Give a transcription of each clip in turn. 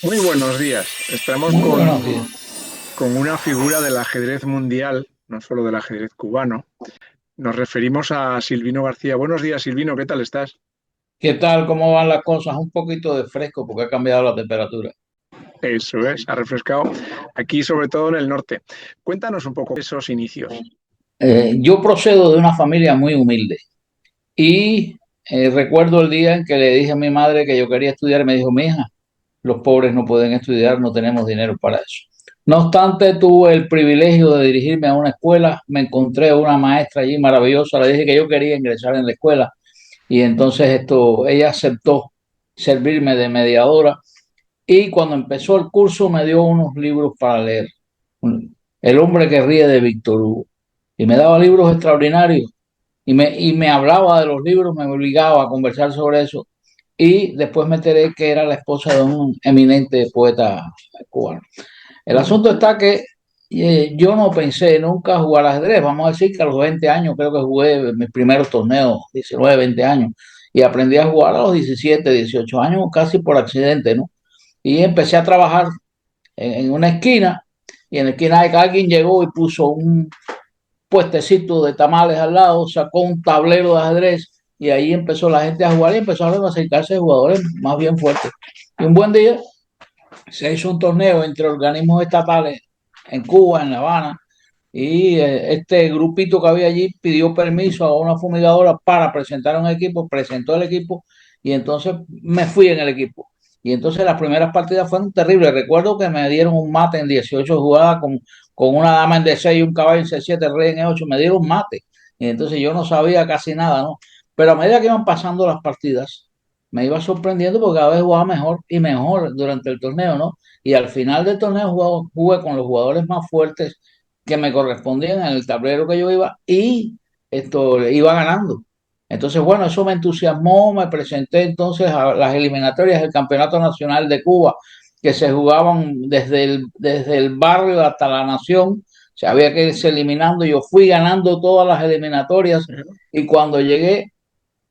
Muy buenos días. Estamos Muy buenos días. con una figura del ajedrez mundial, no solo del ajedrez cubano. Nos referimos a Silvino García. Buenos días, Silvino, ¿qué tal estás? ¿Qué tal? ¿Cómo van las cosas? Un poquito de fresco porque ha cambiado la temperatura. Eso es, ha refrescado aquí, sobre todo en el norte. Cuéntanos un poco esos inicios. Yo procedo de una familia muy humilde y recuerdo el día en que le dije a mi madre que yo quería estudiar y me dijo, mi hija, los pobres no pueden estudiar, no tenemos dinero para eso. No obstante, tuve el privilegio de dirigirme a una escuela, me encontré una maestra allí maravillosa, le dije que yo quería ingresar en la escuela y entonces ella aceptó servirme de mediadora. Y cuando empezó el curso me dio unos libros para leer. El hombre que ríe de Víctor Hugo. Y me daba libros extraordinarios. Y me hablaba de los libros, me obligaba a conversar sobre eso. Y después me enteré que era la esposa de un eminente poeta cubano. El asunto está que yo no pensé nunca jugar ajedrez. Vamos a decir que a los 20 años creo que jugué mis primeros torneos, 19, 20 años. Y aprendí a jugar a los 17, 18 años casi por accidente, ¿no? Y empecé a trabajar en una esquina y en la esquina de que alguien llegó y puso un puestecito de tamales al lado, sacó un tablero de ajedrez y ahí empezó la gente a jugar y empezaron a acercarse jugadores más bien fuertes. Y un buen día se hizo un torneo entre organismos estatales en Cuba, en La Habana, y este grupito que había allí pidió permiso a una fumigadora para presentar un equipo, presentó el equipo y entonces me fui en el equipo. Y entonces las primeras partidas fueron terribles. Recuerdo que me dieron un mate en 18 jugadas con una dama en D6 y un caballo en C7, rey en E8, me dieron un mate. Y entonces yo no sabía casi nada, ¿no? Pero a medida que iban pasando las partidas, me iba sorprendiendo porque cada vez jugaba mejor y mejor durante el torneo, ¿no? Y al final del torneo jugué con los jugadores más fuertes que me correspondían en el tablero que yo iba y esto iba ganando. Entonces, bueno, eso me entusiasmó, me presenté entonces a las eliminatorias del Campeonato Nacional de Cuba, que se jugaban desde el barrio hasta la nación, se había que irse eliminando, yo fui ganando todas las eliminatorias y cuando llegué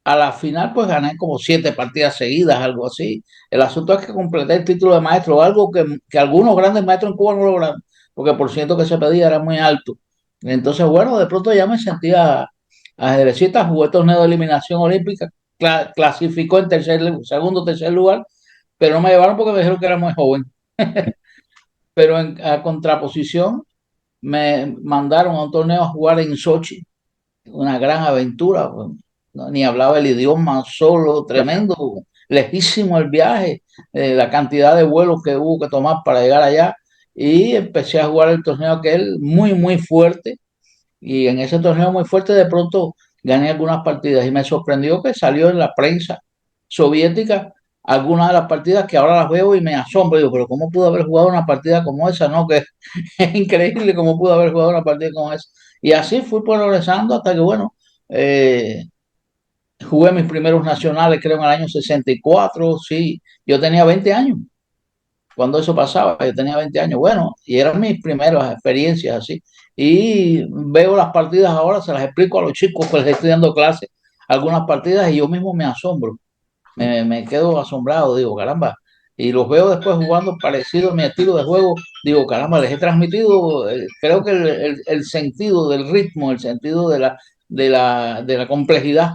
a la final, pues gané como 7 partidas seguidas, algo así. El asunto es que completé el título de maestro, algo que algunos grandes maestros en Cuba no lograron, porque por ciento que se pedía era muy alto. Entonces, bueno, de pronto ya me sentía ajedrecista, jugué torneo de eliminación olímpica, clasificó en segundo, tercer lugar, pero no me llevaron porque me dijeron que era muy joven. Pero a contraposición, me mandaron a un torneo a jugar en Sochi, una gran aventura, pues, ni hablaba el idioma, solo, tremendo, lejísimo el viaje, la cantidad de vuelos que hubo que tomar para llegar allá, y empecé a jugar el torneo aquel muy, muy fuerte, y en ese torneo muy fuerte de pronto gané algunas partidas, y me sorprendió que salió en la prensa soviética algunas de las partidas que ahora las veo y me asombro, digo, pero ¿cómo pudo haber jugado una partida como esa? No, que es increíble cómo pudo haber jugado una partida como esa. Y así fui progresando hasta que, bueno, eh, jugué mis primeros nacionales, creo, en el año 64, sí. Yo tenía 20 años cuando eso pasaba, yo tenía 20 años, bueno, y eran mis primeras experiencias así. Y veo las partidas ahora, se las explico a los chicos que les estoy dando clases, algunas partidas, y yo mismo me asombro, me quedo asombrado, digo, caramba. Y los veo después jugando parecido a mi estilo de juego, digo, caramba, les he transmitido, creo que el sentido del ritmo, el sentido de la complejidad.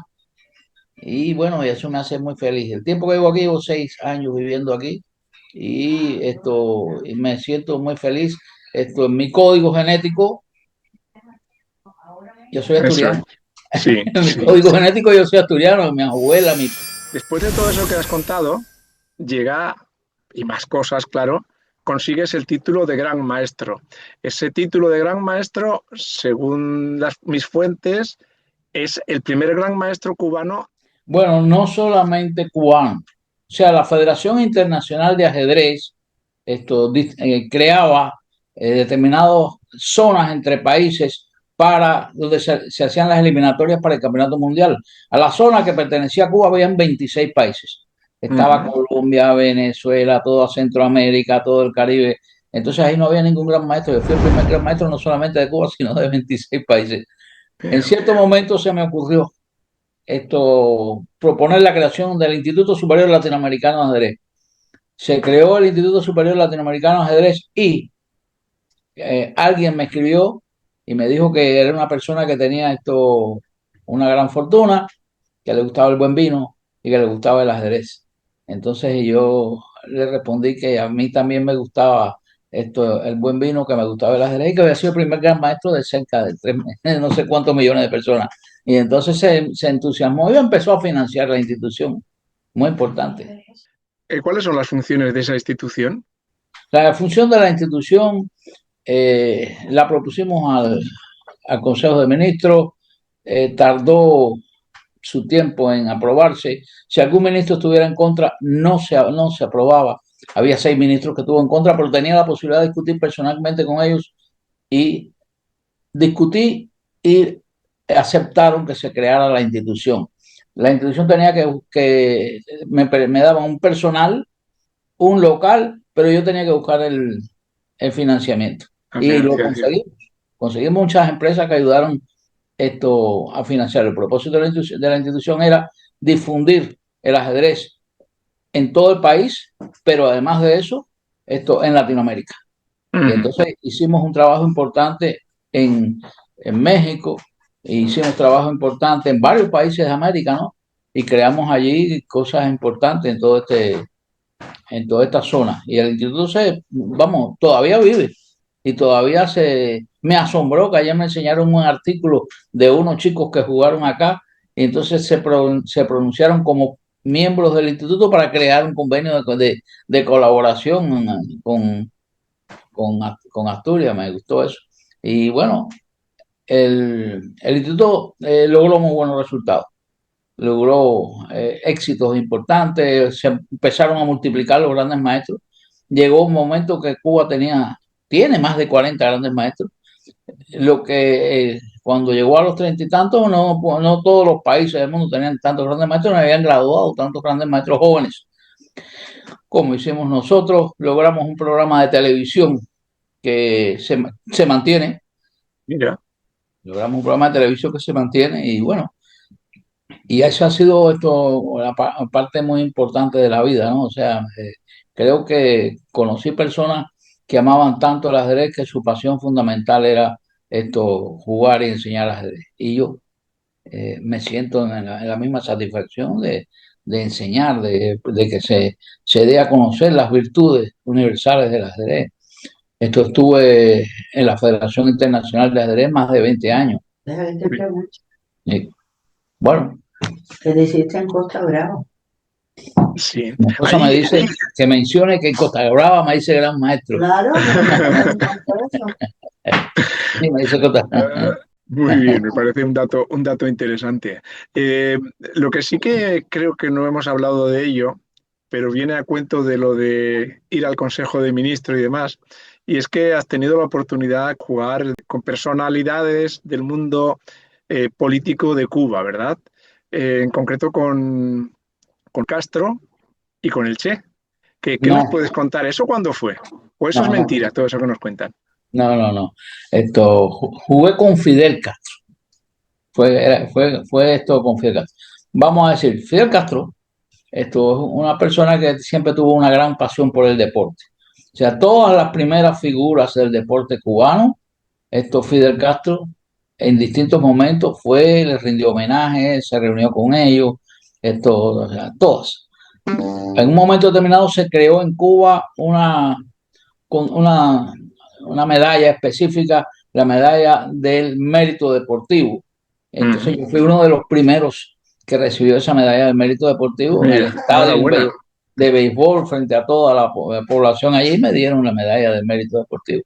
Y bueno, y eso me hace muy feliz. El tiempo que vivo aquí, llevo 6 años viviendo aquí y me siento muy feliz. Esto en mi código genético, yo soy Eso asturiano. es. Sí, En mi sí. código genético yo soy asturiano, mi abuela, mi... Después de todo eso que has contado, llega, y más cosas, claro, consigues el título de Gran Maestro. Ese título de Gran Maestro, según mis fuentes, es el primer Gran Maestro cubano. Bueno, no solamente cubano. O sea, la Federación Internacional de Ajedrez creaba determinadas zonas entre países para donde se hacían las eliminatorias para el Campeonato Mundial. A la zona que pertenecía a Cuba habían 26 países. Estaba Ujú. Colombia, Venezuela, toda Centroamérica, todo el Caribe. Entonces ahí no había ningún gran maestro. Yo fui el primer gran maestro no solamente de Cuba, sino de 26 países. En Pero, cierto momento se me ocurrió proponer la creación del Instituto Superior Latinoamericano de Ajedrez. se creó el Instituto Superior Latinoamericano de Ajedrez y alguien me escribió y me dijo que era una persona que tenía una gran fortuna, que le gustaba el buen vino y que le gustaba el ajedrez. Entonces yo le respondí que a mí también me gustaba el buen vino, que me gustaba el ajedrez y que había sido el primer gran maestro de cerca de no sé cuántos millones de personas. Y entonces se entusiasmó y empezó a financiar la institución. Muy importante. ¿Cuáles son las funciones de esa institución? La función de la institución la propusimos al Consejo de Ministros, tardó su tiempo en aprobarse. Si algún ministro estuviera en contra, no se aprobaba. Había 6 ministros que estuvo en contra, pero tenía la posibilidad de discutir personalmente con ellos y discutí y aceptaron que se creara la institución. La institución tenía que me daban un personal, un local, pero yo tenía que buscar el financiamiento. La Y lo financiación. conseguimos. Conseguimos muchas empresas que ayudaron a financiar. El propósito de la institución era difundir el ajedrez en todo el país, pero además de eso, en Latinoamérica. Y Ujú. entonces hicimos un trabajo importante en México, e hicimos trabajo importante en varios países de América, ¿no? Y creamos allí cosas importantes en toda esta zona. Y el instituto vamos, todavía vive. Y todavía me asombró que ayer me enseñaron un artículo de unos chicos que jugaron acá y entonces se pronunciaron como miembros del instituto para crear un convenio de colaboración con Asturias. Me gustó eso. Y bueno, el instituto logró muy buenos resultados, logró éxitos importantes, se empezaron a multiplicar los grandes maestros. Llegó un momento que Cuba tiene más de 40 grandes maestros, lo que cuando llegó a los 30 y tantos, no todos los países del mundo tenían tantos grandes maestros, no habían graduado tantos grandes maestros jóvenes como hicimos nosotros. Logramos un programa de televisión que se mantiene, Mira, logramos un programa de televisión que se mantiene y bueno, y eso ha sido parte muy importante de la vida, ¿no? O sea, creo que conocí personas que amaban tanto el ajedrez que su pasión fundamental era jugar y enseñar ajedrez. Y yo me siento en la misma satisfacción de enseñar, de que se dé a conocer las virtudes universales del ajedrez. Estuve en la Federación Internacional de Ajedrez más de 20 años. Déjame te pregunto, Y, bueno, ¿qué deciste en Costa Brava? sí. mi esposa me Ahí, dice que mencione que en Costa Brava me dice gran maestro. Claro, me encantó eso. Sí, me dice Costa. muy bien, me parece un dato interesante. Eh, lo que sí que creo que no hemos hablado de ello, pero viene a cuento de lo de ir al Consejo de Ministros y demás, y es que has tenido la oportunidad de jugar con personalidades del mundo político de Cuba, ¿verdad? En concreto con Castro y con el Che. ¿Qué nos No, puedes contar? ¿Eso cuándo fue? ¿O eso es no, no, mentira, todo eso que nos cuentan? no. Jugué con Fidel Castro. Fue esto con Fidel Castro. Vamos a decir, Fidel Castro, esto es una persona que siempre tuvo una gran pasión por el deporte. O sea, todas las primeras figuras del deporte cubano, Fidel Castro, en distintos momentos le rindió homenaje, se reunió con ellos, o sea, todas. En un momento determinado se creó en Cuba con una medalla específica, la medalla del mérito deportivo. Mm. Entonces yo fui uno de los primeros que recibió esa medalla del mérito deportivo en el Mira, estadio enhorabuena. de béisbol frente a toda la población allí, me dieron la medalla del mérito deportivo.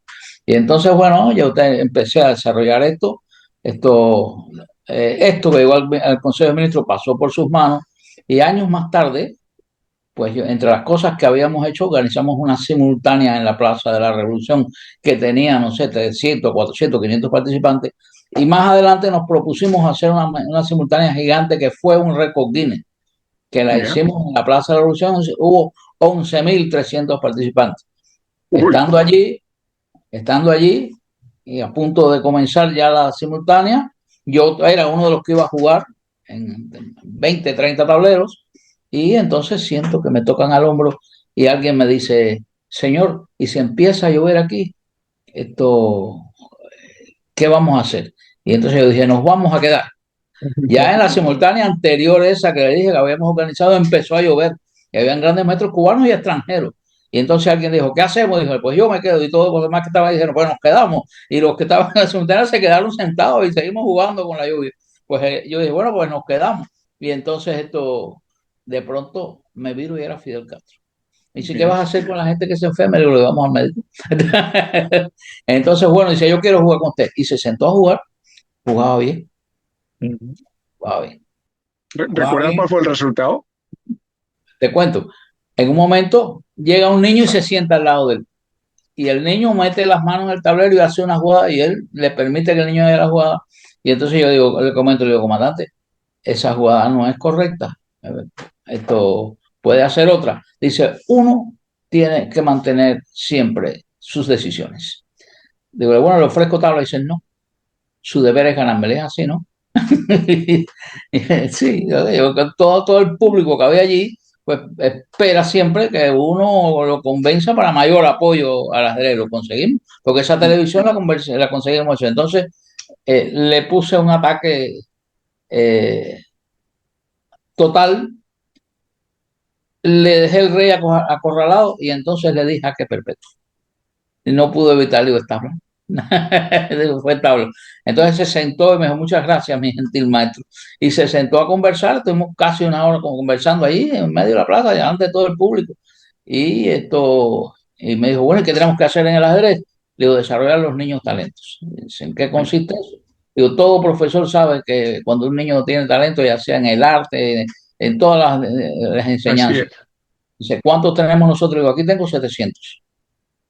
Y entonces, bueno, yo empecé a desarrollar esto, esto que llegó al Consejo de Ministros pasó por sus manos y años más tarde, pues entre las cosas que habíamos hecho, organizamos una simultánea en la Plaza de la Revolución que tenía, no sé, 300, 400, 500 participantes. Y más adelante nos propusimos hacer una simultánea gigante que fue un récord Guinness, que la Mira. hicimos en la Plaza de la Revolución. Hubo 11.300 participantes. Uy, Estando allí y a punto de comenzar ya la simultánea, yo era uno de los que iba a jugar en 20, 30 tableros y entonces siento que me tocan al hombro y alguien me dice, señor, y si empieza a llover aquí, esto, ¿qué vamos a hacer? Y entonces yo dije, nos vamos a quedar. Ya en la simultánea anterior esa que le dije que habíamos organizado, empezó a llover. Y habían grandes maestros cubanos y extranjeros. Y entonces alguien dijo, ¿qué hacemos? Dijo, pues yo me quedo. Y todos los demás que estaban ahí dijeron, pues nos quedamos. Y los que estaban en la simultánea se quedaron sentados y seguimos jugando con la lluvia. Pues yo dije, bueno, pues nos quedamos. Y entonces de pronto me viro y era Fidel Castro. Y dice, ¿qué Bien. vas a hacer con la gente que se enferma? Y le digo, vamos al médico. Entonces, bueno, dice, yo quiero jugar con usted. Y se sentó a jugar, jugaba bien, Ujú. jugaba bien. Jugaba ¿Recuerdas cuál bien. fue el resultado? Te cuento, en un momento llega un niño y se sienta al lado de él. Y el niño mete las manos en el tablero y hace una jugada y él le permite que el niño haga la jugada. Y entonces yo digo, le comento, le digo, comandante, esa jugada no es correcta. Esto puede hacer otra. Dice, uno tiene que mantener siempre sus decisiones. Digo, bueno, le ofrezco tabla. Dice, no, su deber es ganarme. Le dije, así, ¿no? Sí, todo el público que había allí, pues espera siempre que uno lo convenza para mayor apoyo al ajedrez. Lo conseguimos, porque esa televisión la conseguimos. Entonces, le puse un ataque eh, total, le dejé el rey acorralado y entonces le dije a que perpetuo. Y no pudo evitarlo, digo, está hablando. Digo, fue tabla. Entonces se sentó y me dijo, muchas gracias, mi gentil maestro. Y se sentó a conversar, estuvimos casi una hora como conversando ahí en medio de la plaza, delante de todo el público. Y me dijo, bueno, ¿y qué tenemos que hacer en el ajedrez? Le digo, desarrollar los niños talentos. Dice, ¿en qué consiste eso? Digo, todo profesor sabe que cuando un niño tiene talento, ya sea en el arte, en todas las Así enseñanzas. es. Dice, ¿cuántos tenemos nosotros? Digo, aquí tengo 700.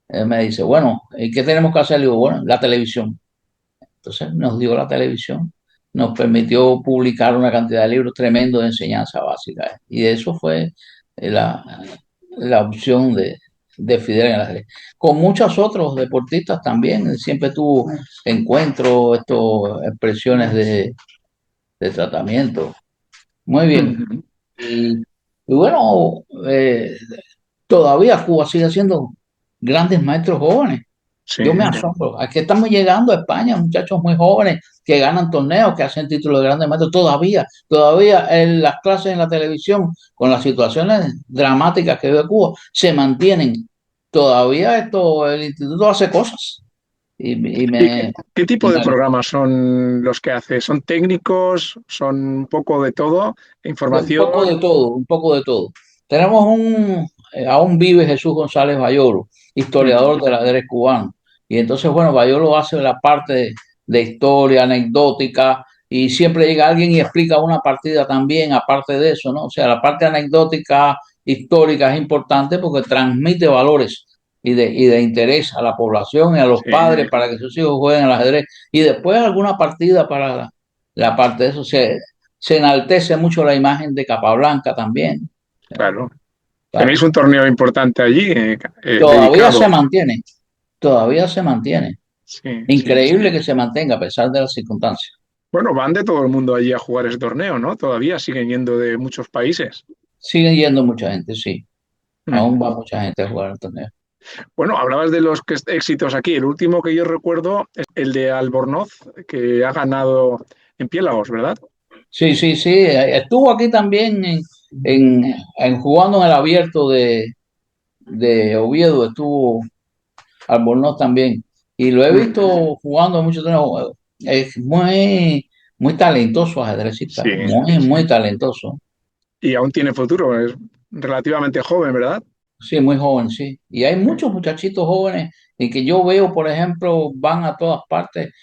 Él me dice, bueno, ¿y qué tenemos que hacer? Le digo, bueno, la televisión. Entonces nos dio la televisión, nos permitió publicar una cantidad de libros tremendos de enseñanza básica. Y eso fue la, la opción de Fidel en el ajedrez. Con muchos otros deportistas también, siempre tuvo encuentros, expresiones de tratamiento. Muy bien. Ujú. Y bueno, todavía Cuba sigue siendo grandes maestros jóvenes. Sí, Yo me asombro. Aquí estamos llegando a España, muchachos muy jóvenes que ganan torneos, que hacen títulos de grandes maestros. Todavía en las clases en la televisión, con las situaciones dramáticas que vive Cuba, se mantienen. Todavía el instituto hace cosas. Y, y ¿y me, qué y tipo de me programas son los que hace? ¿Son técnicos? ¿Son un poco de todo? Un poco ¿Información? de todo, un poco de todo. Tenemos aún vive Jesús González Bayolo, historiador Ujú. del ajedrez cubano. Y entonces, bueno, Bayolo hace la parte de historia anecdótica y siempre llega alguien y explica una partida también, aparte de eso, ¿no? O sea, la parte anecdótica, histórica es importante porque transmite valores y de interés a la población y a los Sí, padres para que sus hijos jueguen al ajedrez. Y después alguna partida para la parte de eso. Se enaltece mucho la imagen de Capablanca también. claro. Tenéis Claro. un torneo importante allí Todavía se dedicado. mantiene, todavía se mantiene. Sí, sí, sí. Increíble que se mantenga a pesar de las circunstancias. Bueno, van de todo el mundo allí a jugar ese torneo, ¿no? Todavía siguen yendo de muchos países. Sigue yendo mucha gente, sí. Aún va Ujú. mucha gente a jugar el torneo. Bueno, hablabas de los éxitos aquí. El último que yo recuerdo es el de Albornoz, que ha ganado en Piélagos, ¿verdad? Sí, sí, sí. Estuvo aquí también en jugando en el abierto de Oviedo, estuvo Albornoz también. Y lo he Ujú. visto jugando en muchos torneos. Es muy talentoso ajedrecista, Sí, muy, sí. muy talentoso. Y aún tiene futuro, es relativamente joven, ¿verdad? Sí, muy joven, sí. Y hay muchos muchachitos jóvenes y que yo veo, por ejemplo, van a todas partes.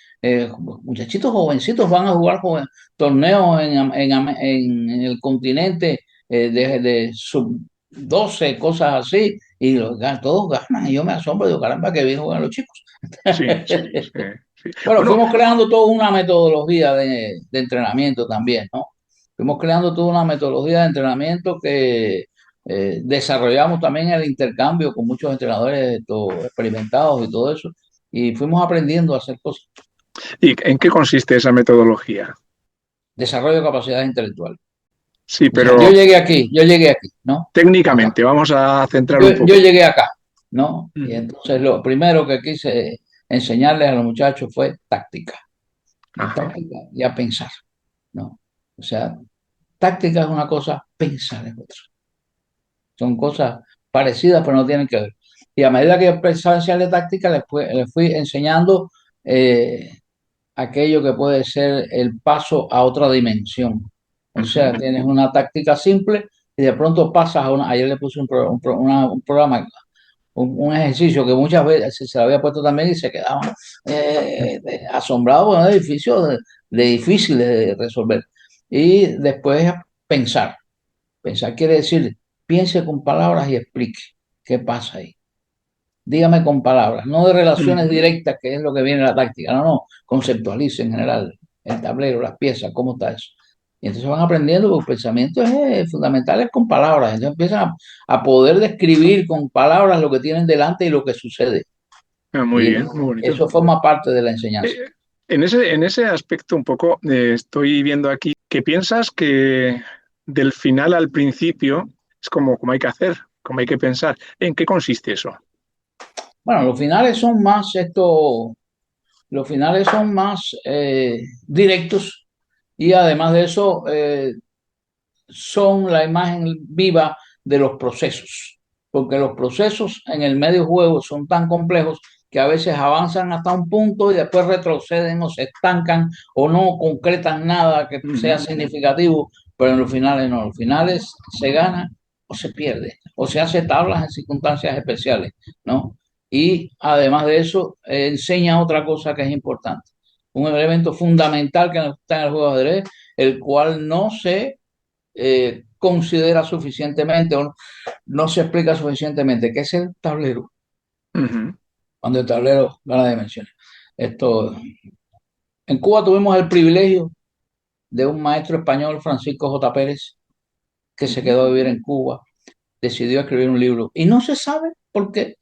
Muchachitos jovencitos van a jugar torneos en el continente de sub 12 cosas así, y todos ganan. Y yo me asombro, digo, caramba, qué bien juegan los chicos. Sí, sí, sí, sí. Bueno, Bueno, fuimos creando toda una metodología de entrenamiento también, ¿no? Fuimos creando toda una metodología de entrenamiento que desarrollamos también el intercambio con muchos entrenadores experimentados y todo eso, y fuimos aprendiendo a hacer cosas. ¿y en qué consiste esa metodología? Desarrollo de capacidades intelectuales. Sí, O sea, pero yo llegué aquí, ¿no? técnicamente, vamos a centrar un Yo poco. llegué acá, ¿no? Y Ujú. entonces lo primero que quise enseñarles a los muchachos fue táctica, y Ajá. táctica y a pensar, ¿no? O sea, táctica es una cosa, pensar es otra. Son cosas parecidas, pero no tienen que ver. Y a medida que yo empezaba a enseñarle táctica, les fui enseñando eh, aquello que puede ser el paso a otra dimensión. O Ujú. sea, tienes una táctica simple y de pronto pasas a una. Ayer le puse un programa, un ejercicio que muchas veces se le había puesto también y se quedaban asombrados con el edificio de difícil de resolver. Y después pensar. Pensar quiere decir, piense con palabras y explique qué pasa ahí. Dígame con palabras, no de relaciones Ujú. directas, que es lo que viene en la táctica. No, no, conceptualice en general el tablero, las piezas, cómo está eso. Y entonces van aprendiendo, porque el pensamiento es fundamental, es con palabras. Entonces empiezan a poder describir con palabras lo que tienen delante y lo que sucede. Ah, muy Y bien, muy bonito. eso forma parte de la enseñanza. Eh, en ese aspecto un poco estoy viendo aquí que piensas que del final al principio es como hay que hacer, como hay que pensar. ¿En qué consiste eso? Bueno, los finales son más directos y además de eso son la imagen viva de los procesos, porque los procesos en el medio juego son tan complejos que a veces avanzan hasta un punto y después retroceden o se estancan o no concretan nada que sea Ujú. significativo, pero en los finales no, en los finales se gana o se pierde, o se hace tablas en circunstancias especiales, ¿no? Y además de eso, enseña otra cosa que es importante, un elemento fundamental que está en el juego de ajedrez, el cual no se considera suficientemente o no se explica suficientemente, que es el tablero, Ujú. cuando el tablero gana dimensiones. Esto, en Cuba tuvimos el privilegio de un maestro español, Francisco J. Pérez, que se Ujú. quedó a vivir en Cuba, decidió escribir un libro y no se sabe por qué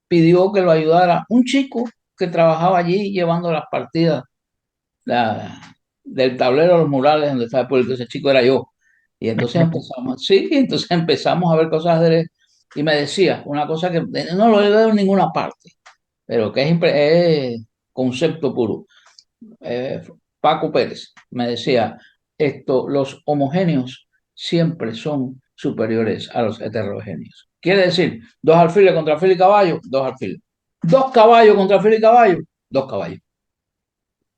pidió que lo ayudara un chico que trabajaba allí llevando las partidas del tablero a los murales donde estaba el pueblo. Ese chico era yo. Y entonces empezamos, sí, entonces empezamos a ver cosas de y me decía una cosa que no lo he leído en ninguna parte, pero que es concepto puro. Eh, Paco Pérez me decía, los homogéneos siempre son superiores a los heterogéneos. Quiere decir, dos alfiles contra alfil y caballo, dos alfiles. Dos caballos contra alfil y caballo, dos caballos.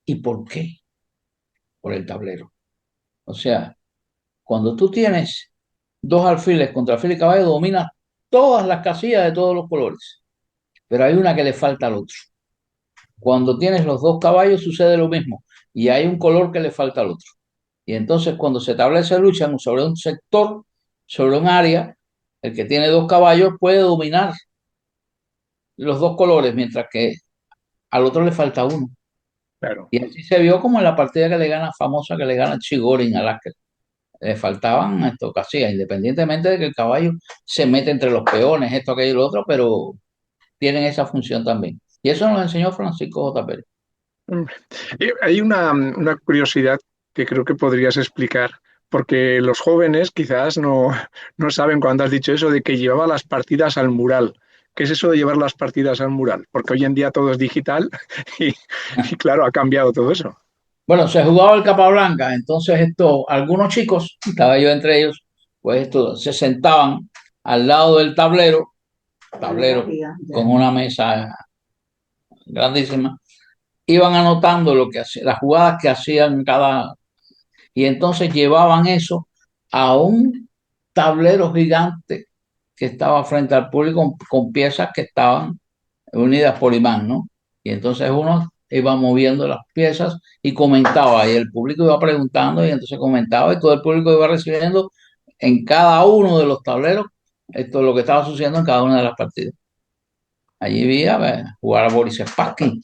¿Y por qué? Por el tablero. O sea, cuando tú tienes dos alfiles contra alfil y caballo, dominas todas las casillas de todos los colores, pero hay una que le falta al otro. Cuando tienes los dos caballos sucede lo mismo y hay un color que le falta al otro. Y entonces cuando se establece lucha sobre un sector, sobre un área, el que tiene dos caballos puede dominar los dos colores, mientras que al otro le falta uno. Claro. Y así se vio como en la partida que le gana famosa, que le gana Chigorin al Asker. Le faltaban esto casillas, independientemente de que el caballo se mete entre los peones, esto, aquello y lo otro, pero tienen esa función también. Y eso nos lo enseñó Francisco J. Pérez. Mm. Hay una curiosidad que creo que podrías explicar, porque los jóvenes quizás no saben cuando has dicho eso de que llevaba las partidas al mural. ¿Qué es eso de llevar las partidas al mural? Porque hoy en día todo es digital y, y claro, ha cambiado todo eso. Bueno, se jugaba el Capablanca, entonces algunos chicos, estaba yo entre ellos, pues se sentaban al lado del Tablero tablero con gigante. una mesa grandísima, iban anotando lo que las jugadas que hacían y entonces llevaban eso a un tablero gigante que estaba frente al público con piezas que estaban unidas por imán, ¿no? Y entonces uno iba moviendo las piezas y comentaba, y el público iba preguntando y entonces comentaba y todo el público iba recibiendo en cada uno de los tableros esto lo que estaba sucediendo en cada una de las partidas. Allí vi jugar a Boris Spassky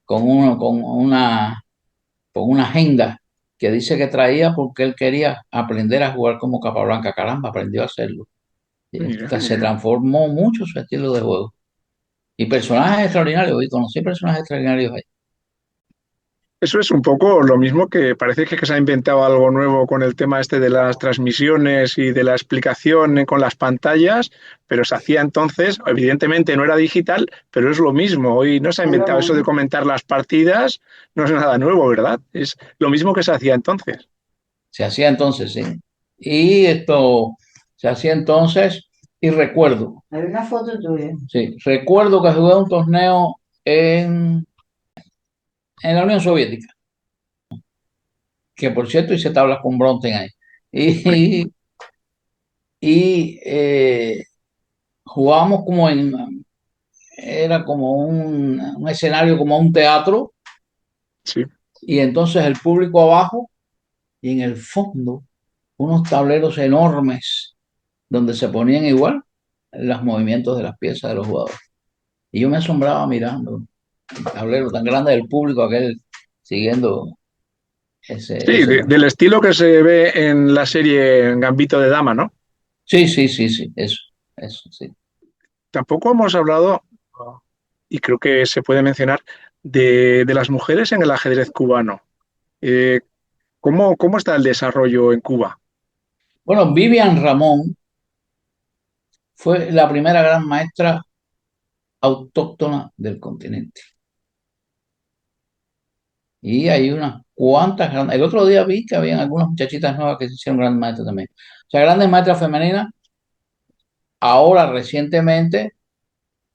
con una agenda que dice que traía porque él quería aprender a jugar como Capablanca. Caramba, aprendió a hacerlo. Y Mira. se transformó mucho su estilo de juego. Y personajes extraordinarios, y conocí personajes extraordinarios ahí. Eso es un poco lo mismo que parece que se ha inventado algo nuevo con el tema este de las transmisiones y de la explicación con las pantallas, pero se hacía entonces, evidentemente no era digital, pero es lo mismo. Hoy no se ha inventado eso de comentar las partidas, no es nada nuevo, ¿verdad? Es lo mismo que se hacía entonces. Se hacía entonces, sí. Y esto se hacía entonces, y recuerdo, Hay una foto tuya. sí, recuerdo que jugué un torneo en la Unión Soviética, que por cierto hice tablas con Bronten ahí. Y, y jugábamos era como un escenario, como un teatro, Sí. y entonces el público abajo y en el fondo unos tableros enormes donde se ponían igual los movimientos de las piezas de los jugadores. Y yo me asombraba mirando el tablero tan grande del público aquel siguiendo Sí, ese del torneo. estilo que se ve en la serie Gambito de Dama, ¿no? Sí, sí, sí, sí, eso, sí. Tampoco hemos hablado, y creo que se puede mencionar, de las mujeres en el ajedrez cubano. Eh, ¿cómo está el desarrollo en Cuba? Bueno, Vivian Ramón fue la primera gran maestra autóctona del continente. Y hay unas cuantas grandes. El otro día vi que habían algunas muchachitas nuevas que se hicieron grandes maestras también. O sea, grandes maestras femeninas. Ahora, recientemente,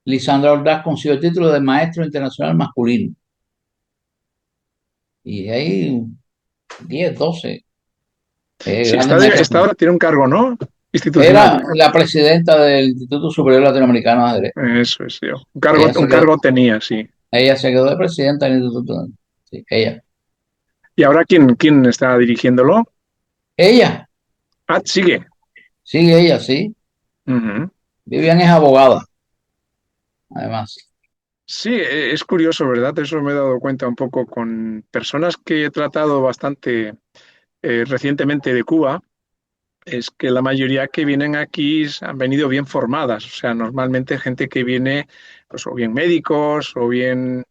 Lisandra Ordaz consiguió el título de maestro internacional masculino. Y hay 10, 12 Sí, grandes maestras está femeninas. ahora tiene un cargo, ¿no? Institucional. Era la presidenta del Instituto Superior Latinoamericano de Ajedrez. Eso es, tío. Ella se Un quedó, cargo tenía, sí. ella se quedó de presidenta del Instituto. Sí, ella. ¿Y ahora quién está dirigiéndolo? Ella, Ah, sigue. sí, ella, sí. Ujú. Vivian es abogada, además. Sí, es curioso, ¿verdad? Eso me he dado cuenta un poco con personas que he tratado bastante recientemente de Cuba. Es que la mayoría que vienen aquí han venido bien formadas. O sea, normalmente gente que viene, pues, o bien médicos o bien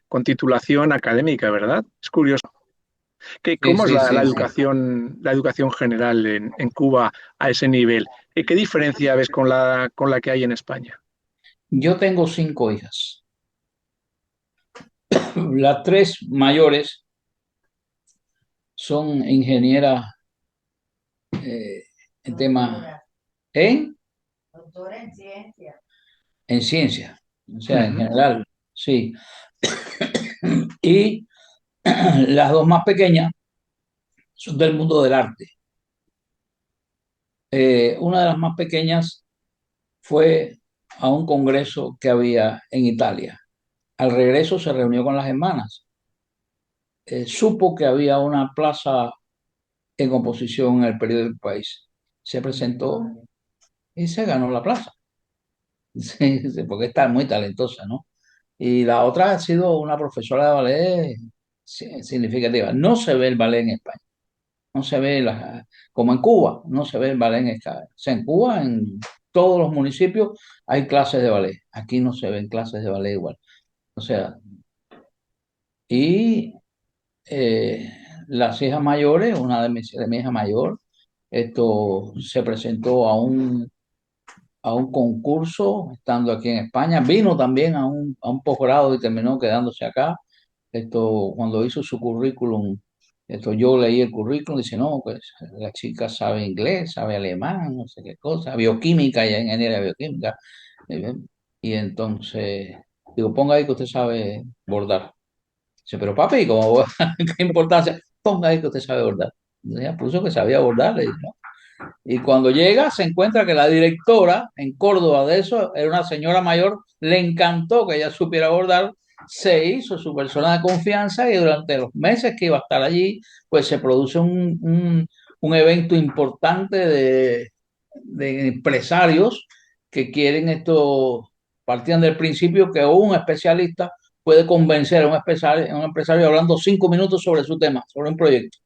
con titulación académica, ¿verdad? Es curioso. Sí, ¿Cómo es sí, sí, sí. la educación general en Cuba a ese nivel? ¿Qué diferencia ves con con la que hay en España? Yo tengo 5 hijas. Las tres mayores son ingenieras eh, en temas en, Doctora en ciencia. en ciencia, o sea, en Ujú. general, sí. Y las dos más pequeñas son del mundo del arte. Una de las más pequeñas fue a un congreso que había en Italia. Al regreso se reunió con las hermanas. Supo que había una plaza en oposición en el periódico del país. Se presentó y se ganó la plaza. Sí, sí, porque está muy talentosa, ¿no? Y la otra ha sido una profesora de ballet significativa. No se ve el ballet en España, no se ve como en Cuba, no se ve el ballet en España. O sea, en Cuba, en todos los municipios hay clases de ballet. Aquí no se ven clases de ballet igual. O sea, y eh, las hijas mayores, una de mi hija mayor, esto se presentó a un concurso estando aquí en España. Vino también a un posgrado y terminó quedándose acá. Esto, cuando hizo su currículum, esto, yo leí el currículum y dice, no, pues la chica sabe inglés, sabe alemán, no sé qué cosa, bioquímica, ya ingeniería bioquímica. Eh, Y entonces, digo, ponga ahí que usted sabe bordar. Dice, pero papi, ¿cómo, qué importancia? Ponga ahí que usted sabe bordar. Y ella puso que sabía bordar, le dije, ¿no? Y cuando llega, se encuentra que la directora en Córdoba de eso era una señora mayor, le encantó que ella supiera bordar, se hizo su persona de confianza y durante los meses que iba a estar allí, pues se produce un evento importante de empresarios que quieren esto, partían del principio que un especialista puede convencer a un empresario hablando 5 minutos sobre su tema, sobre un proyecto.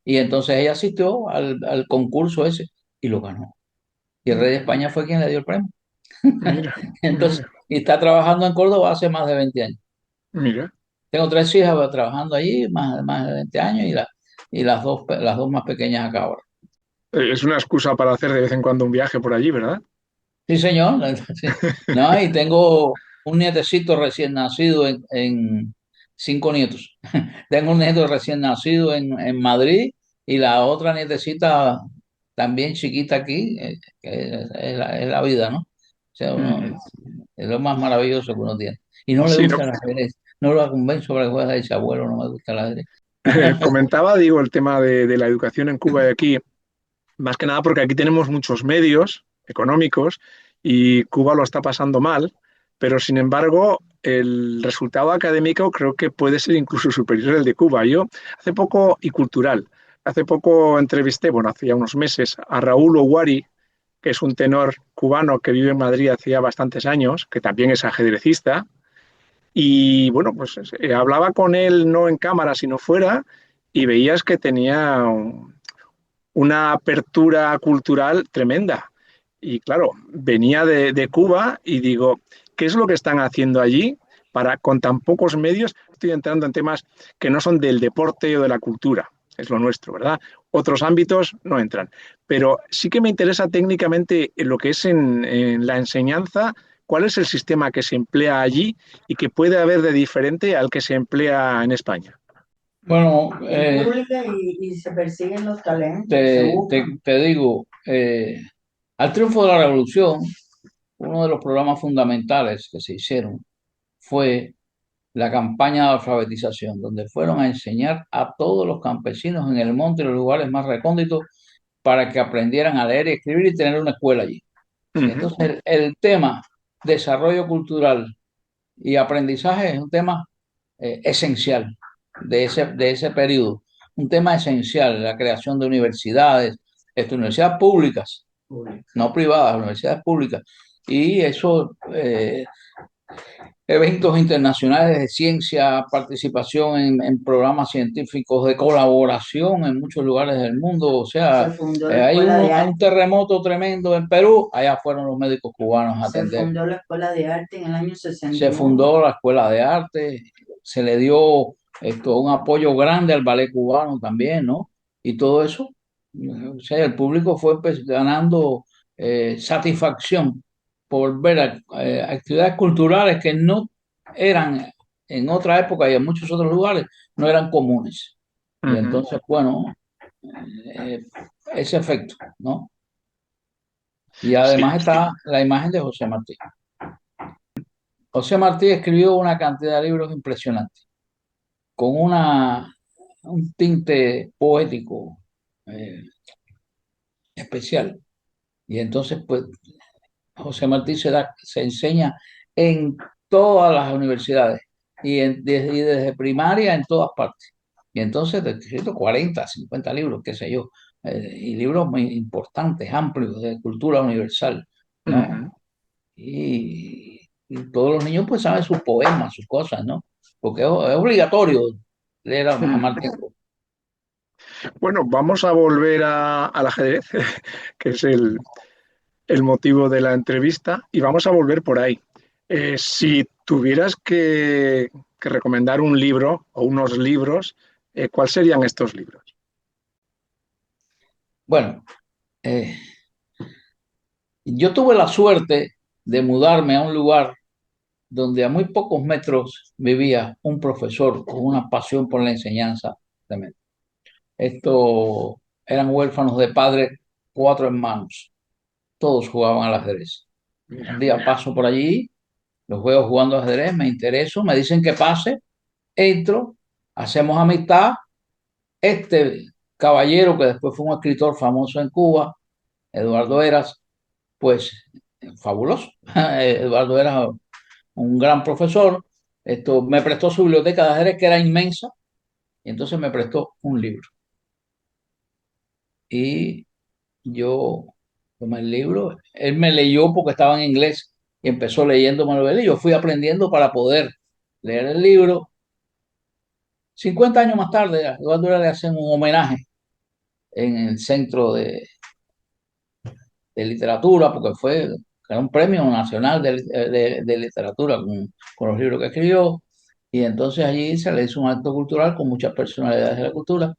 Y entonces ella asistió al concurso ese y lo ganó. Y el rey de España fue quien le dio el premio. Mira, Entonces, mira, y está trabajando en Córdoba hace más de 20 años. mira. Tengo tres hijas trabajando allí, más de 20 años, y las dos más pequeñas acá ahora. Es una excusa para hacer de vez en cuando un viaje por allí, ¿verdad? Sí, señor. Sí. No, y tengo un nietecito recién nacido cinco nietos. Tengo un nieto recién nacido en Madrid y la otra nietecita también chiquita aquí, que es la vida, ¿no? O sea, Ujú. es lo más maravilloso que uno tiene. Y no le Sí, no, gusta el ajedrez. No lo convenzo para que juegue, dice, abuelo, no me gusta el ajedrez. comentaba, digo, el tema de la educación en Cuba y aquí, más que nada porque aquí tenemos muchos medios económicos y Cuba lo está pasando mal, pero sin embargo el resultado académico creo que puede ser incluso superior al de Cuba. Yo hace poco, y cultural, hace poco entrevisté, bueno, hacía unos meses, a Raúl Ouari, que es un tenor cubano que vive en Madrid hacía bastantes años, que también es ajedrecista, y bueno, pues hablaba con él no en cámara, sino fuera, y veías que tenía una apertura cultural tremenda. Y claro, venía de Cuba y digo, ¿qué es lo que están haciendo allí para con tan pocos medios? Estoy entrando en temas que no son del deporte o de la cultura, es lo nuestro, ¿verdad? Otros ámbitos no entran. Pero sí que me interesa técnicamente en lo que es en la enseñanza, cuál es el sistema que se emplea allí y que puede haber de diferente al que se emplea en España. Bueno, Es pública y se persiguen los talentos, se buscan. te digo, al triunfo de la revolución, uno de los programas fundamentales que se hicieron fue la campaña de alfabetización, donde fueron a enseñar a todos los campesinos en el monte y los lugares más recónditos para que aprendieran a leer y escribir y tener una escuela allí. Uh Y -huh. entonces el tema desarrollo cultural y aprendizaje es un tema esencial de ese periodo, un tema esencial, la creación de universidades, universidades públicas, no privadas, universidades públicas. Y eso eventos internacionales de ciencia, participación en programas científicos de colaboración en muchos lugares del mundo. O sea, Se fundó la hay Escuela de un Arte. terremoto tremendo en Perú, allá fueron los médicos cubanos a Se atender. fundó la Escuela de Arte en el año Se 61. fundó la Escuela de Arte, se le dio un apoyo grande al ballet cubano también, ¿no? Y todo eso, o sea, el público fue pues, ganando satisfacción por ver actividades culturales que no eran en otra época y en muchos otros lugares, no eran comunes. Uh Y -huh. entonces, bueno, eh, ese efecto, ¿no? Y Sí. además está la imagen de José Martí. José Martí escribió una cantidad de libros impresionantes, con un tinte poético eh, especial. Y entonces, pues, José Martí se enseña en todas las universidades y desde primaria en todas partes. Y entonces, he escrito 40, 50 libros, qué sé yo, y libros muy importantes, amplios, de cultura universal, Uh ¿no? -huh. Y todos los niños pues saben sus poemas, sus cosas, ¿no? Porque es obligatorio leer a Martín. Bueno, vamos a volver al ajedrez, que es el motivo de la entrevista, y vamos a volver por ahí. Si tuvieras que recomendar un libro o unos libros, ¿cuáles serían estos libros? Bueno, eh, yo tuve la suerte de mudarme a un lugar donde a muy pocos metros vivía un profesor con una pasión por la enseñanza. Estos eran huérfanos de padre, cuatro hermanos, todos jugaban al ajedrez. Un Mira. día paso por allí, los veo jugando ajedrez, me intereso, me dicen que pase, entro, hacemos amistad. Este caballero, que después fue un escritor famoso en Cuba, Eduardo Eras, pues fabuloso. Eduardo era un gran profesor. Me prestó su biblioteca de ajedrez, que era inmensa, y entonces me prestó un libro. Y yo tomé el libro, él me leyó porque estaba en inglés y empezó leyéndome novela y yo fui aprendiendo para poder leer el libro. 50 años más tarde, a Eduardo Era le hacen un homenaje en el Centro de Literatura, porque era un premio nacional de literatura con los libros que escribió. Y entonces allí se le hizo un acto cultural con muchas personalidades de la cultura.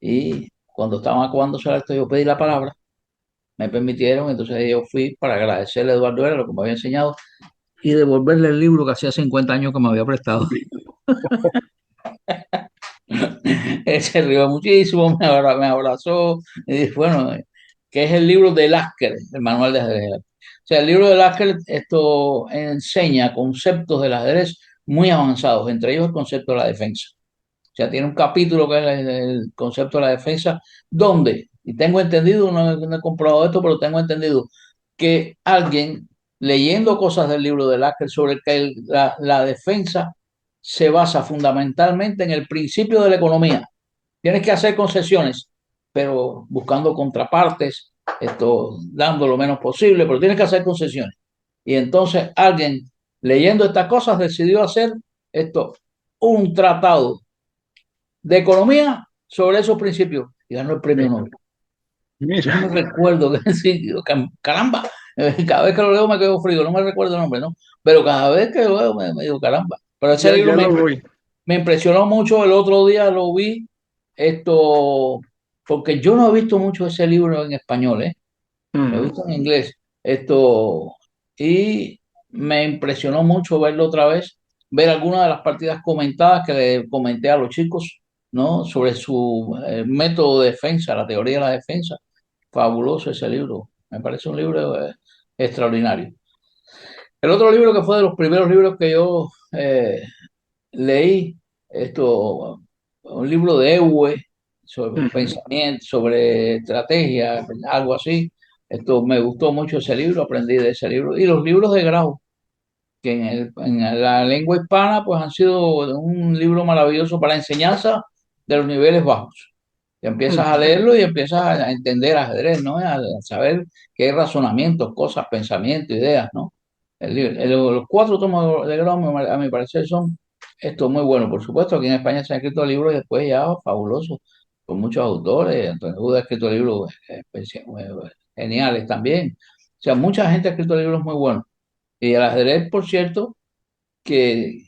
Y cuando estaban acabándose el acto, yo pedí la palabra, me permitieron, entonces yo fui para agradecerle a Eduardo Vera lo que me había enseñado y devolverle el libro que hacía 50 años que me había prestado. Él se rió muchísimo, me abrazó y dijo, bueno, que es el libro de Lasker, el manual de ajedrez. O sea, el libro de Lasker esto enseña conceptos del ajedrez muy avanzados, entre ellos el concepto de la defensa. O sea, tiene un capítulo que es el concepto de la defensa, donde, y tengo entendido, no he comprobado esto, pero tengo entendido que alguien leyendo cosas del libro de Lasker sobre que la defensa se basa fundamentalmente en el principio de la economía. Tienes que hacer concesiones, pero buscando contrapartes, dando lo menos posible, pero tienes que hacer concesiones. Y entonces alguien leyendo estas cosas decidió hacer esto, un tratado de economía sobre esos principios y ganó el premio Nobel. Yo no Mira, me recuerdo que sí, caramba, cada vez que lo leo me quedo frío, no me recuerdo el nombre, ¿no? Pero cada vez que lo leo me digo caramba. Pero ese libro ya lo voy. me impresionó mucho. El otro día lo vi, esto, porque yo no he visto mucho ese libro en español, ¿eh? Lo he Mm, visto en inglés. Y me impresionó mucho verlo otra vez, ver algunas de las partidas comentadas que le comenté a los chicos, ¿no? Sobre su método de defensa, la teoría de la defensa. Fabuloso ese libro. Me parece un libro extraordinario. El otro libro que fue de los primeros libros que yo leí, un libro de Ewe sobre ujú. pensamiento, sobre estrategia, algo así. Me gustó mucho ese libro, aprendí de ese libro. Y los libros de Grau, que en la lengua hispana pues han sido un libro maravilloso para enseñanza de los niveles bajos. Y empiezas a Ujú. leerlo y empiezas a entender ajedrez, ¿no? A saber que hay razonamientos, cosas, pensamientos, ideas, ¿no? Los cuatro tomos de Grau, a mi parecer, son muy buenos. Por supuesto, aquí en España se han escrito libros y después ya fabulosos, con muchos autores. Antonio Uda ha escrito libros geniales también. O sea, mucha gente ha escrito libros muy buenos. Y el ajedrez, por cierto, que,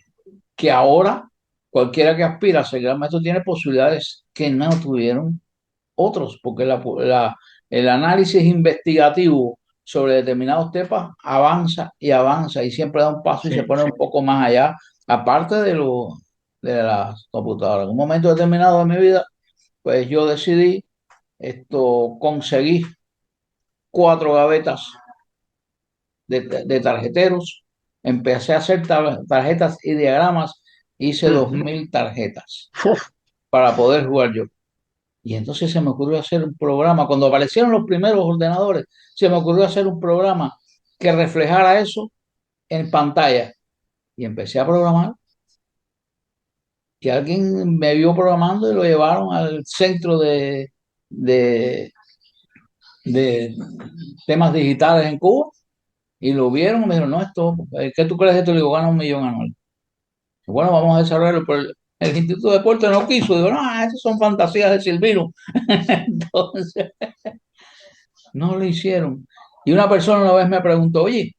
que ahora cualquiera que aspira a ser gran maestro tiene posibilidades que no tuvieron otros, porque el análisis investigativo sobre determinados temas avanza y avanza y siempre da un paso y se Sí, pone un poco más allá, aparte de las computadoras. En un momento determinado de mi vida, pues yo decidí conseguir 4 gavetas de tarjeteros, empecé a hacer tarjetas y diagramas, hice dos ujú. mil tarjetas Uf, para poder jugar yo. Y entonces se me ocurrió hacer un programa, cuando aparecieron los primeros ordenadores, se me ocurrió hacer un programa que reflejara eso en pantalla. Y empecé a programar, que alguien me vio programando y lo llevaron al centro de, de temas digitales en Cuba y lo vieron y me dijeron, no, ¿qué tú crees de esto? Le digo, gana 1 millón anual. Bueno, vamos a desarrollarlo, pero el Instituto de Deportes no quiso. Digo, no, esas son fantasías de Silvino. Entonces, no lo hicieron. Y una persona una vez me preguntó, oye,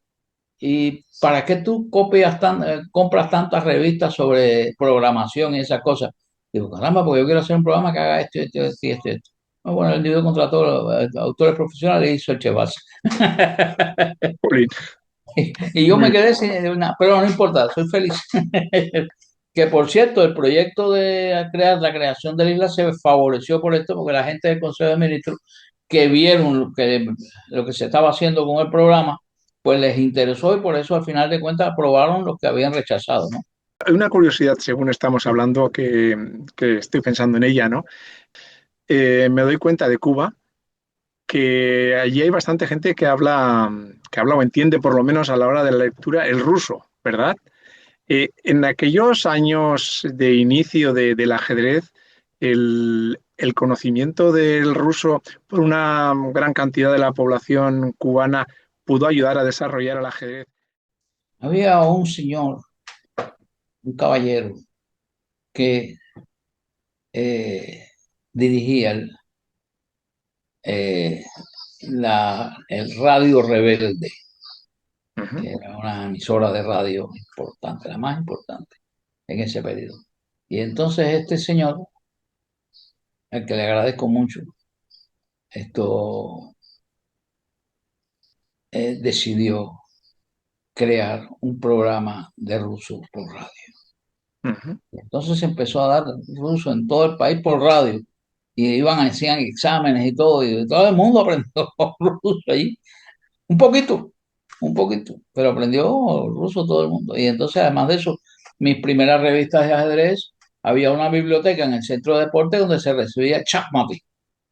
¿y para qué tú compras tantas revistas sobre programación y esas cosas? Digo, caramba, porque yo quiero hacer un programa que haga esto, esto, esto y esto, esto. No, bueno, el individuo contrató a los autores profesionales y hizo el Chevas. jolín, Y yo me muy quedé sin una, pero no importa, soy feliz. Que por cierto, el proyecto de crear la creación de la isla se favoreció por esto, porque la gente del Consejo de Ministros que vieron lo que se estaba haciendo con el programa, pues les interesó y por eso al final de cuentas aprobaron los que habían rechazado, ¿no? Hay una curiosidad, según estamos hablando, que estoy pensando en ella, ¿no? Me doy cuenta de Cuba que allí hay bastante gente que habla o entiende, por lo menos a la hora de la lectura, el ruso, ¿verdad? En aquellos años de inicio del ajedrez, el conocimiento del ruso por una gran cantidad de la población cubana pudo ayudar a desarrollar el ajedrez. Había un señor, un caballero, que eh, dirigía eh, el Radio Rebelde, Ujú. que era una emisora de radio importante, la más importante en ese periodo. Y entonces este señor, al que le agradezco mucho, esto decidió crear un programa de ruso por radio. Ujú. Entonces se empezó a dar ruso en todo el país por radio. Y iban, hacían exámenes y todo el mundo aprendió ruso allí. Un poquito, un poquito, pero aprendió ruso todo el mundo. Y entonces, además de eso, mis primeras revistas de ajedrez, había una biblioteca en el centro de deporte donde se recibía chakmati.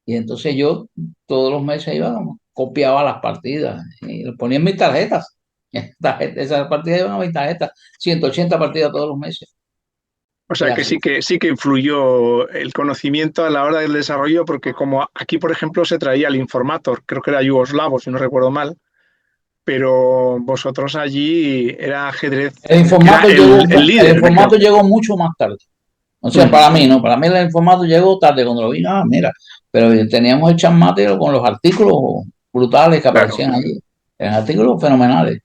Y entonces yo todos los meses iba, copiaba las partidas y lo ponía en mis tarjetas. Esas partidas iban a mis tarjetas, 180 partidas todos los meses. O Y sea así. que sí que influyó el conocimiento a la hora del desarrollo, porque como aquí, por ejemplo, se traía el Informator, creo que era yugoslavo, si no recuerdo mal, pero vosotros allí era ajedrez, que era el El líder, informato digamos. llegó mucho más tarde. O sea, Ujú. para mí, ¿no? Para mí el informato llegó tarde cuando lo vi. Ah, mira, pero teníamos el chat con los artículos brutales que Claro. aparecían allí. Eran artículos fenomenales.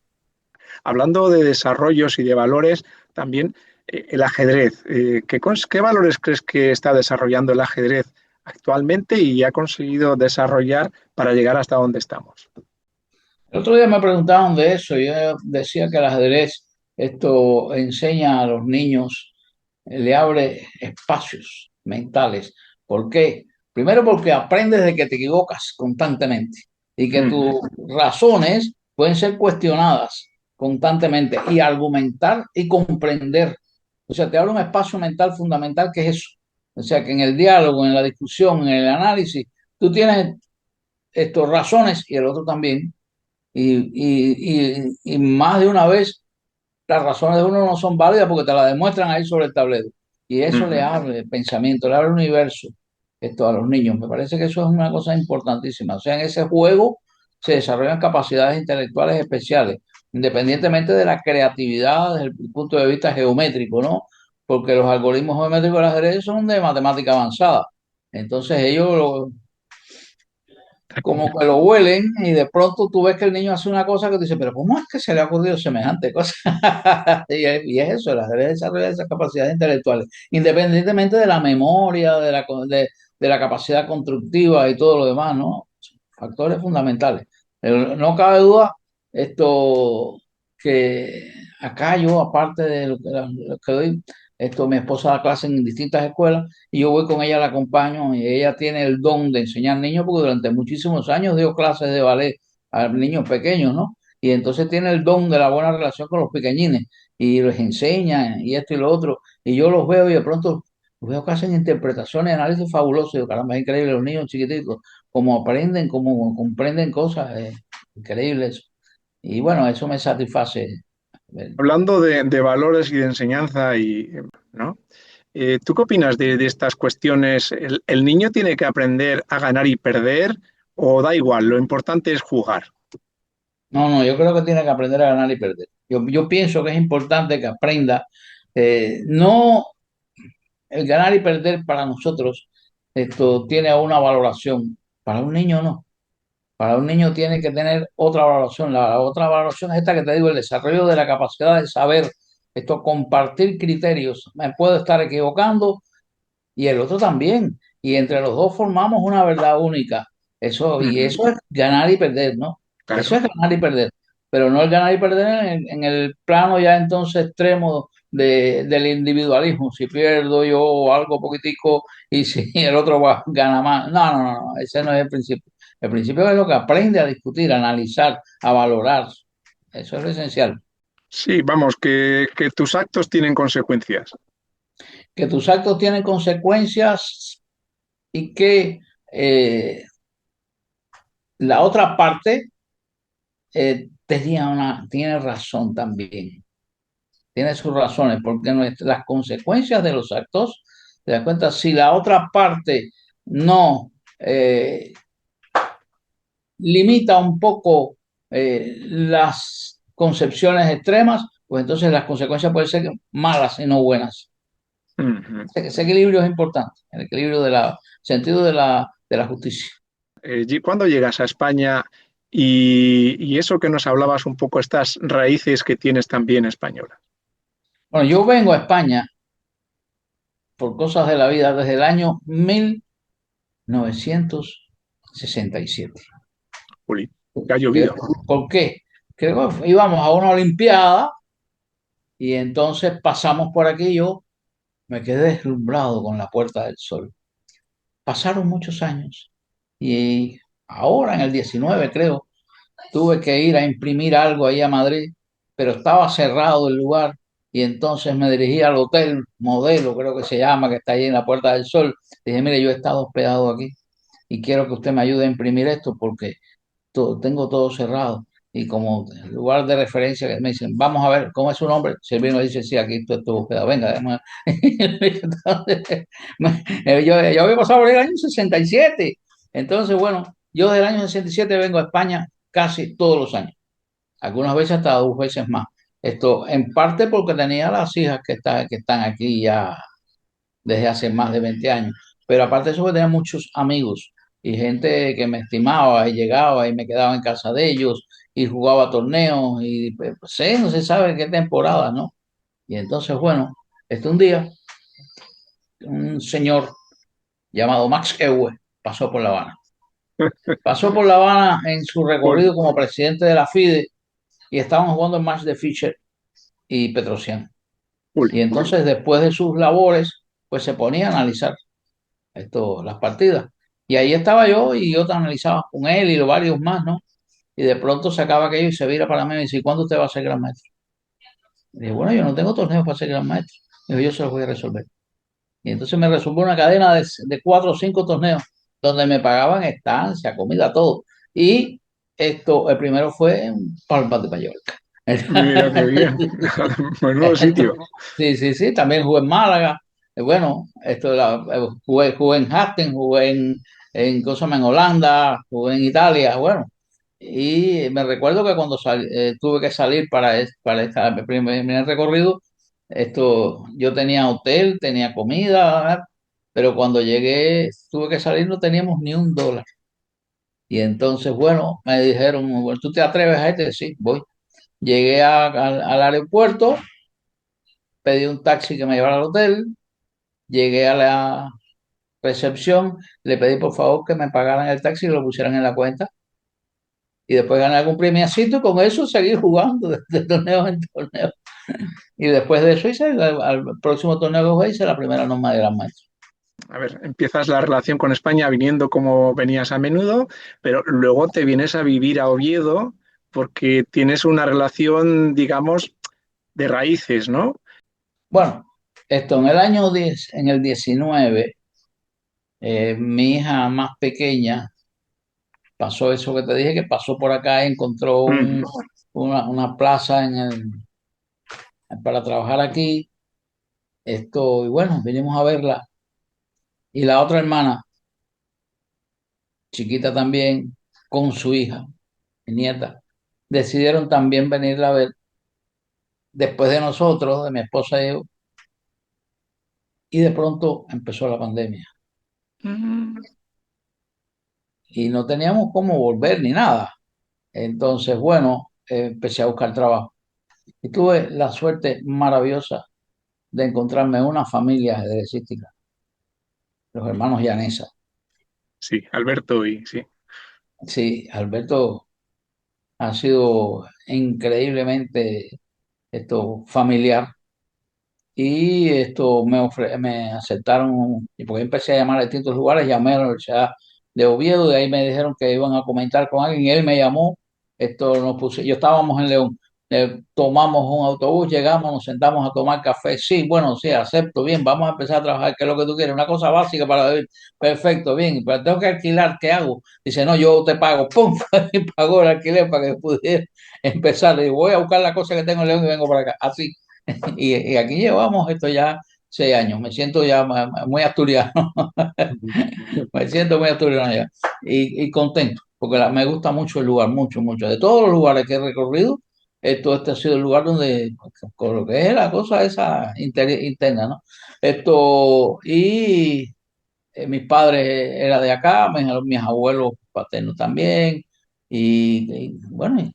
Hablando de desarrollos y de valores, también el ajedrez. ¿Qué valores crees que está desarrollando el ajedrez actualmente y ha conseguido desarrollar para llegar hasta donde estamos? El otro día me preguntaban de eso. Y yo decía que el ajedrez esto enseña a los niños, le abre espacios mentales. ¿Por qué? Primero porque aprendes de que te equivocas constantemente y que tus Ujú, razones pueden ser cuestionadas constantemente y argumentar y comprender. O sea, te abre un espacio mental fundamental que es eso. O sea, que en el diálogo, en la discusión, en el análisis, tú tienes estos razones y el otro también. Y más de una vez las razones de uno no son válidas porque te las demuestran ahí sobre el tablero. Y eso le ujú. abre el pensamiento, le abre el universo esto a los niños. Me parece que eso es una cosa importantísima. O sea, en ese juego se desarrollan capacidades intelectuales especiales, independientemente de la creatividad desde el punto de vista geométrico, ¿no? Porque los algoritmos geométricos de las redes son de matemática avanzada. Entonces ellos como que lo huelen y de pronto tú ves que el niño hace una cosa que tú dices, pero ¿cómo es que se le ha ocurrido semejante cosa? Y es eso, el ajedrez desarrolla esas capacidades intelectuales, independientemente de la memoria, de la capacidad constructiva y todo lo demás, ¿no? Factores fundamentales. Pero no cabe duda esto que acá yo, aparte de lo que doy, mi esposa da clase en distintas escuelas y yo voy con ella, la acompaño y ella tiene el don de enseñar niños porque durante muchísimos años dio clases de ballet a niños pequeños, ¿no? Y entonces tiene el don de la buena relación con los pequeñines y les enseña y esto y lo otro. Y yo los veo y de pronto los veo que hacen interpretaciones y análisis fabulosos. Y yo, caramba, es increíble los niños chiquititos, cómo aprenden, cómo comprenden cosas, increíbles. Y bueno, eso me satisface. Hablando de valores y de enseñanza, ¿no? ¿Tú qué opinas de estas cuestiones? ¿El niño tiene que aprender a ganar y perder o da igual? Lo importante es jugar. No, no, yo creo que tiene que aprender a ganar y perder. Yo pienso que es importante que aprenda, no el ganar y perder para nosotros, esto tiene una valoración, para un niño no. Para un niño tiene que tener otra valoración. La otra valoración es esta que te digo, el desarrollo de la capacidad de saber, esto, compartir criterios. Me puedo estar equivocando y el otro también. Y entre los dos formamos una verdad única. Y Ujú, eso es ganar y perder, ¿no? Eso claro. es ganar y perder. Pero no el ganar y perder en el plano ya entonces extremo del individualismo. Si pierdo yo algo poquitico y si el otro gana más. No, no, no, no, ese no es el principio. El principio es lo que aprende a discutir, a analizar, a valorar. Eso es lo esencial. Sí, vamos, que tus actos tienen consecuencias. Que tus actos tienen consecuencias y que la otra parte tiene razón también, tiene sus razones, porque las consecuencias de los actos, te das cuenta, si la otra parte no limita un poco las concepciones extremas, pues entonces las consecuencias pueden ser malas y no buenas. Ujú. Ese equilibrio es importante, el equilibrio sentido de la justicia. ¿Cuándo llegas a España y eso que nos hablabas un poco, estas raíces que tienes también españolas? Bueno, yo vengo a España por cosas de la vida desde el año 1967. Juli, que ha ¿Qué- llovido. ¿Por qué? Creo que íbamos a una olimpiada y entonces pasamos por aquí y yo me quedé deslumbrado con la Puerta del Sol. Pasaron muchos años y ahora en el 19 creo, tuve que ir a imprimir algo ahí a Madrid, pero estaba cerrado el lugar y entonces me dirigí al Hotel Modelo, creo que se llama, que está ahí en la Puerta del Sol. Dije, mire, yo he estado hospedado aquí y quiero que usted me ayude a imprimir esto porque tengo todo cerrado. Y como lugar de referencia que me dicen, vamos a ver, ¿cómo es su nombre? Silvino dice, sí, aquí tú estuvo hospedado, venga, déjame. Entonces, yo había pasado por el año 67. Entonces, bueno, yo desde el año 67 vengo a España casi todos los años, algunas veces hasta 2 veces más. Esto en parte porque tenía las hijas que están aquí ya desde hace más de 20 años. Pero aparte de eso, tenía muchos amigos y gente que me estimaba y llegaba y me quedaba en casa de ellos y jugaba torneos y pues, sé, no se sabe qué temporada, ¿no? Y entonces, bueno, un día, un señor llamado Max Euwe pasó por La Habana. Pasó por La Habana en su Juli, recorrido como presidente de la FIDE y estaban jugando el match de Fischer y Petrosian. Juli. Y entonces, después de sus labores, pues se ponía a analizar las partidas. Y ahí estaba yo y yo te analizaba con él y los varios más, ¿no? Y de pronto se acaba aquello y se vira para mí y me dice, ¿cuándo usted va a ser gran maestro? Y dije, bueno, yo no tengo torneos para ser gran maestro. Dijo, yo se los voy a resolver. Y entonces me resolvió una cadena de 4 o 5 torneos donde me pagaban estancia, comida, todo. Y el primero fue en Palma de Mallorca. Mira qué bien. Menudo sitio. Sí, sí, sí, también jugué en Málaga. Bueno, jugué en Hastings, ¿cómo se llama? En Holanda, jugué en Italia, bueno. Y me recuerdo que cuando tuve que salir para este primer recorrido, yo tenía hotel, tenía comida, ¿verdad? Pero cuando llegué, tuve que salir, no teníamos ni $1. Y entonces, bueno, me dijeron, bueno, ¿tú te atreves a este? Sí, voy. Llegué al aeropuerto, pedí un taxi que me llevara al hotel, llegué a la recepción, le pedí por favor que me pagaran el taxi y lo pusieran en la cuenta. Y después gané algún premiacito y con eso seguí jugando de torneo en torneo. Y después de eso hice al próximo torneo que jugué, hice la primera norma de Gran Maestro. A ver, empiezas la relación con España viniendo como venías a menudo, pero luego te vienes a vivir a Oviedo porque tienes una relación, digamos, de raíces, ¿no? Bueno, en el año 10, en el 19, mi hija más pequeña pasó eso que te dije, que pasó por acá, encontró Mm, una plaza para trabajar aquí. Y bueno, vinimos a verla. Y la otra hermana, chiquita también, con su hija, mi nieta, decidieron también venirla a ver después de nosotros, de mi esposa y yo, y de pronto empezó la pandemia. mm, Y no teníamos cómo volver ni nada. Entonces, bueno, empecé a buscar trabajo. Y tuve la suerte maravillosa de encontrarme una familia ajedrecística, los hermanos Llanesa. sí, Alberto y sí. Sí, Alberto ha sido increíblemente familiar. Y me aceptaron, y porque empecé a llamar a distintos lugares, llamé a la Universidad de Oviedo, de ahí me dijeron que iban a comentar con alguien, y él me llamó, yo estábamos en León, tomamos un autobús, llegamos, nos sentamos a tomar café, sí, bueno, sí, acepto, bien, vamos a empezar a trabajar, ¿qué es lo que tú quieres? Una cosa básica para vivir, perfecto, bien, pero tengo que alquilar, ¿qué hago? Dice, no, yo te pago, pum, y pagó el alquiler para que pudiera empezar, le digo, voy a buscar la cosa que tengo en León y vengo para acá, así. Y aquí llevamos esto ya 6 años. Me siento ya muy asturiano. Me siento muy asturiano ya. Y contento, porque me gusta mucho el lugar, mucho, mucho. De todos los lugares que he recorrido, este ha sido el lugar donde, con lo que es la cosa esa interna, ¿no? Mis padres eran de acá, mis abuelos paternos también. Bueno,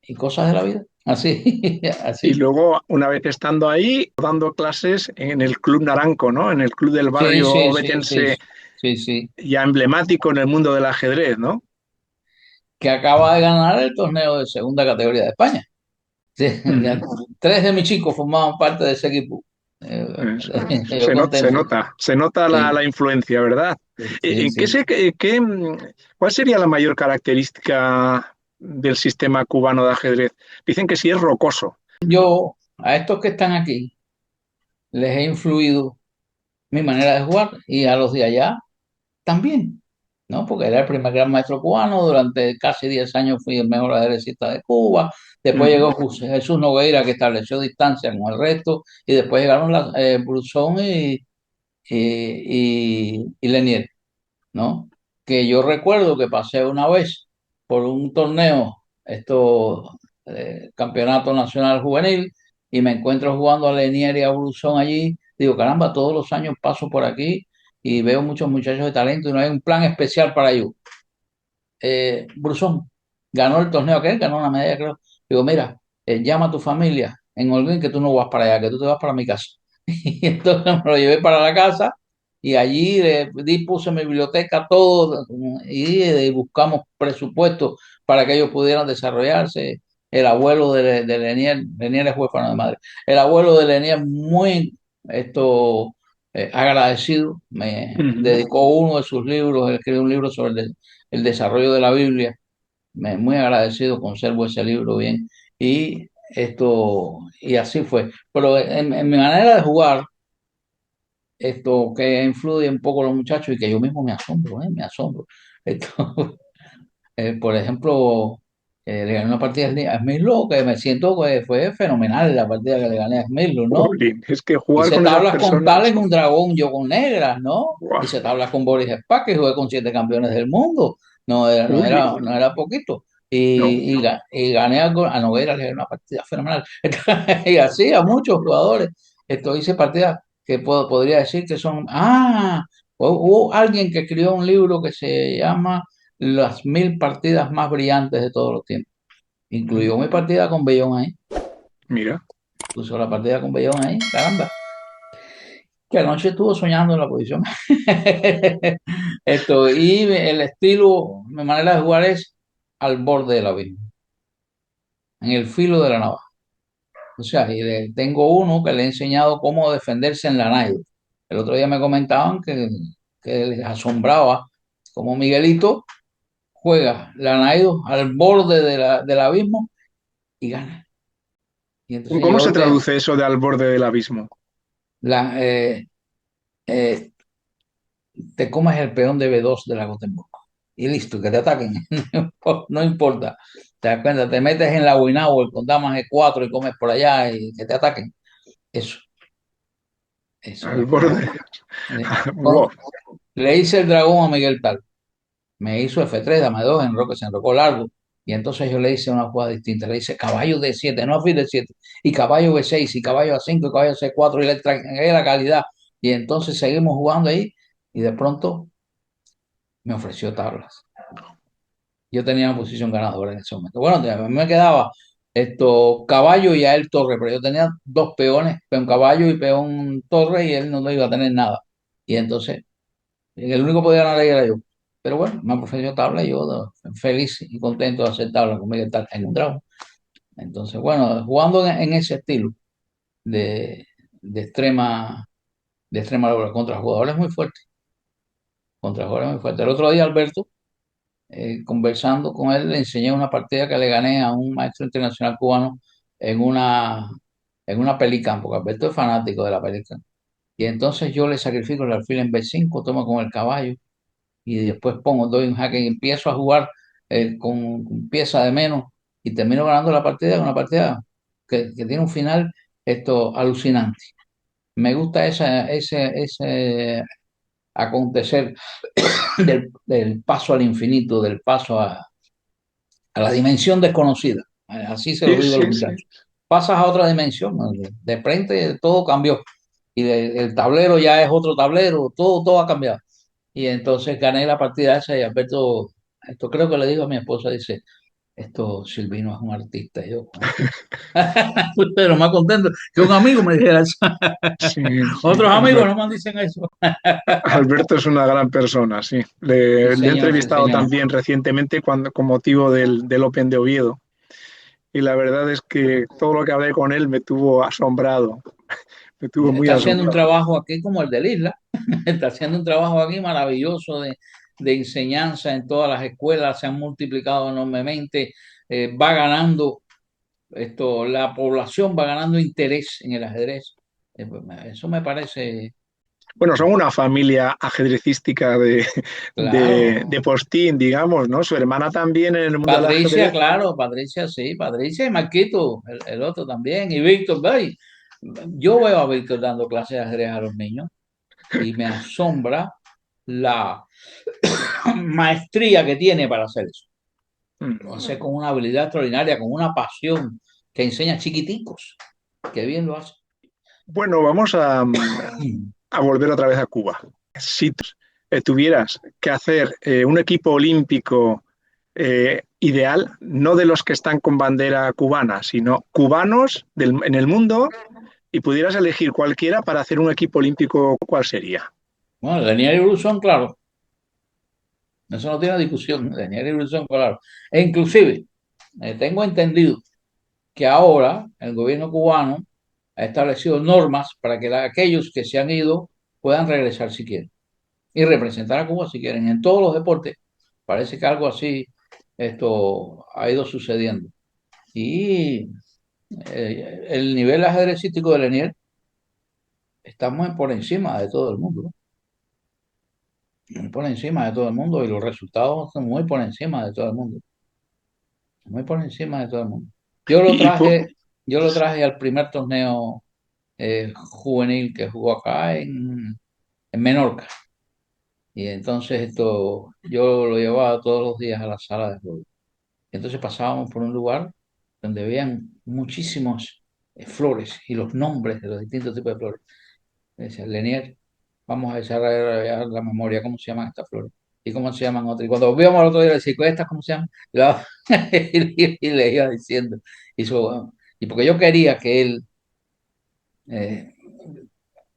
y cosas de la vida. Así, Y así. luego, una vez estando ahí, dando clases en el Club Naranco, ¿no? En el club del Sí, barrio sí, sí, sí, obetense, sí, sí. ya emblemático en el mundo del ajedrez, ¿no? Que acaba de ganar el torneo de segunda categoría de España. Sí, ya, Ujú. tres de mis chicos formaban parte de ese equipo. Eh, Eso. yo Se contento. nota, se nota Sí, la influencia, ¿verdad? sí, ¿En qué sí. cuál sería la mayor característica del sistema cubano de ajedrez? Dicen que sí es rocoso. Yo, a estos que están aquí, les he influido mi manera de jugar y a los de allá también, ¿no? Porque era el primer gran maestro cubano, durante casi 10 años fui el mejor ajedrecista de Cuba, después Ujú. llegó Jesús Nogueira que estableció distancia con el resto y después llegaron Brusón y Lenier, ¿no? Que yo recuerdo que pasé una vez por un torneo, campeonato nacional juvenil, y me encuentro jugando a Lenier y a Brusón allí. Digo, caramba, todos los años paso por aquí y veo muchos muchachos de talento y no hay un plan especial para ellos. Brusón ganó el torneo aquel, ganó una medalla, creo. Digo, mira, llama a tu familia en Holguín que tú no vas para allá, que tú te vas para mi casa. Y entonces me lo llevé para la casa y allí puse mi biblioteca, todo, y buscamos presupuestos para que ellos pudieran desarrollarse. El abuelo de Lenier, Lenier es huérfano de madre, el abuelo de Lenier muy agradecido, me Ujú. dedicó uno de sus libros, él escribió un libro sobre el desarrollo de la Biblia, muy agradecido, conservo ese libro bien, y así fue. Pero en mi manera de jugar, que influye un poco a los muchachos y que yo mismo me asombro, me asombro. Esto, por ejemplo, le gané una partida a Smith que me siento que fue fenomenal la partida que le gané a Smith, ¿no? Jolín, es que jugar Hice con esas tablas con personas. Tales, un dragón, yo con negras, ¿no? ¡Buah! Hice tablas con Boris Spack, que jugué con 7 campeones del mundo. Jolín, No era poquito. no. Y gané a Nogueira, le gané una partida fenomenal. Y así a muchos jugadores. Hice partidas que podría decir que son. Hubo alguien que escribió un libro que se llama Las 1000 partidas más brillantes de todos los tiempos. Incluyó mi partida con Bellón ahí. Mira, Puso la partida con Bellón ahí, caramba, que anoche estuvo soñando en la posición. Y el estilo, mi manera de jugar es al borde del abismo, en el filo de la navaja. O sea, tengo uno que le he enseñado cómo defenderse en la naive. El otro día me comentaban que les asombraba cómo Miguelito juega la naive al borde del abismo y gana. Y entonces ¿cómo yo se traduce eso de al borde del abismo? la, eh, eh, te comes el peón de B2 de la Gotemburgo. Y listo, que te ataquen. No importa. Te das cuenta, te metes en la Winnower con damas E4 y comes por allá y que te ataquen. Eso, eso Al es como. borde. eh, Wow. con- Le hice el dragón a Miguel Tal. Me hizo F3, dame 2, se enrocó largo. Y entonces yo le hice una jugada distinta. Le hice caballo D7, no alfil D7. Y caballo B6, y caballo A5, y caballo C4. Y le traje la calidad. Y entonces seguimos jugando ahí. Y de pronto me ofreció tablas. Yo tenía una posición ganadora en ese momento. Bueno, a mí me quedaba caballo y a él torre, pero yo tenía dos peones, peón caballo y peón torre, y él no iba a tener nada. Y entonces, el único que podía ganar ahí era yo. Pero bueno, me ofreció tabla y yo feliz y contento de hacer tabla conmigo y tal, en un dragón. Entonces, bueno, jugando en ese estilo de, de extrema, de extrema locura, contra jugadores muy fuertes, contra jugadores muy fuertes. El otro día, Alberto, conversando con él, le enseñé una partida que le gané a un maestro internacional cubano en una, en una Pelican, porque Alberto es fanático de la Pelican. Y entonces yo le sacrifico el alfil en B5, tomo con el caballo y después doy un jaque y empiezo a jugar con pieza de menos y termino ganando la partida, una partida que tiene un final alucinante. Me gusta ese acontecer del paso al infinito, del paso a la dimensión desconocida. Así se lo Sí, digo a los sí, sí. muchachos. Pasas a otra dimensión, ¿no? De frente todo cambió. Y el tablero ya es otro tablero, todo ha cambiado. Y entonces gané la partida esa y Alberto, esto creo que le digo a mi esposa, dice, Silvino es un artista. Y yo, pero más contento que un amigo me dijera eso. Sí, sí, Otros amigos Alberto. no me dicen eso. Alberto es una gran persona, sí. Sí, Le he señor, sí, entrevistado señor. también recientemente con motivo del Open de Oviedo. Y la verdad es que todo lo que hablé con él me tuvo asombrado, me tuvo muy Está haciendo un asombrado. trabajo aquí como el del Isla. Está haciendo un trabajo aquí maravilloso de enseñanza en todas las escuelas. Se han multiplicado enormemente. Va ganando la población va ganando interés en el ajedrez. Pues, eso me parece, Bueno, son una familia ajedrecística de claro. postín, digamos, ¿no? Su hermana también en el mundo del Patricia, ajedrez. claro, Patricia sí, Patricia y Marquito, el otro también, y Víctor, ve. Yo veo a Víctor dando clases de ajedrez a los niños y me asombra la maestría que tiene para hacer eso. Lo Mm. hace con una habilidad extraordinaria, con una pasión que enseña chiquiticos. Qué bien lo hace. Bueno, vamos a volver otra vez a Cuba. Si tuvieras que hacer un equipo olímpico ideal, no de los que están con bandera cubana, sino cubanos en el mundo, y pudieras elegir cualquiera para hacer un equipo olímpico, ¿cuál sería? Bueno, Daniel y Brusón, claro. Eso no tiene discusión, Daniel y Brusón, claro. E inclusive, tengo entendido que ahora el gobierno cubano ha establecido normas para que aquellos que se han ido puedan regresar si quieren y representar a Cuba si quieren en todos los deportes. Parece que algo así ha ido sucediendo. Y el nivel ajedrecístico de Lenier está muy por encima de todo el mundo, ¿no? Muy por encima de todo el mundo y los resultados son muy por encima de todo el mundo, muy por encima de todo el mundo. Yo lo Y, y pu- traje, yo lo traje al primer torneo juvenil que jugó acá en Menorca. Y entonces yo lo llevaba todos los días a la sala de juego. Entonces pasábamos por un lugar donde veían muchísimas flores y los nombres de los distintos tipos de flores. Me decía, Lenier, vamos a echar la memoria, ¿cómo se llaman estas flores? ¿Y cómo se llaman otras? Y cuando volvíamos al otro día, le decía, ¿estas cómo se llaman? Y le iba diciendo. Y porque yo quería que él, eh,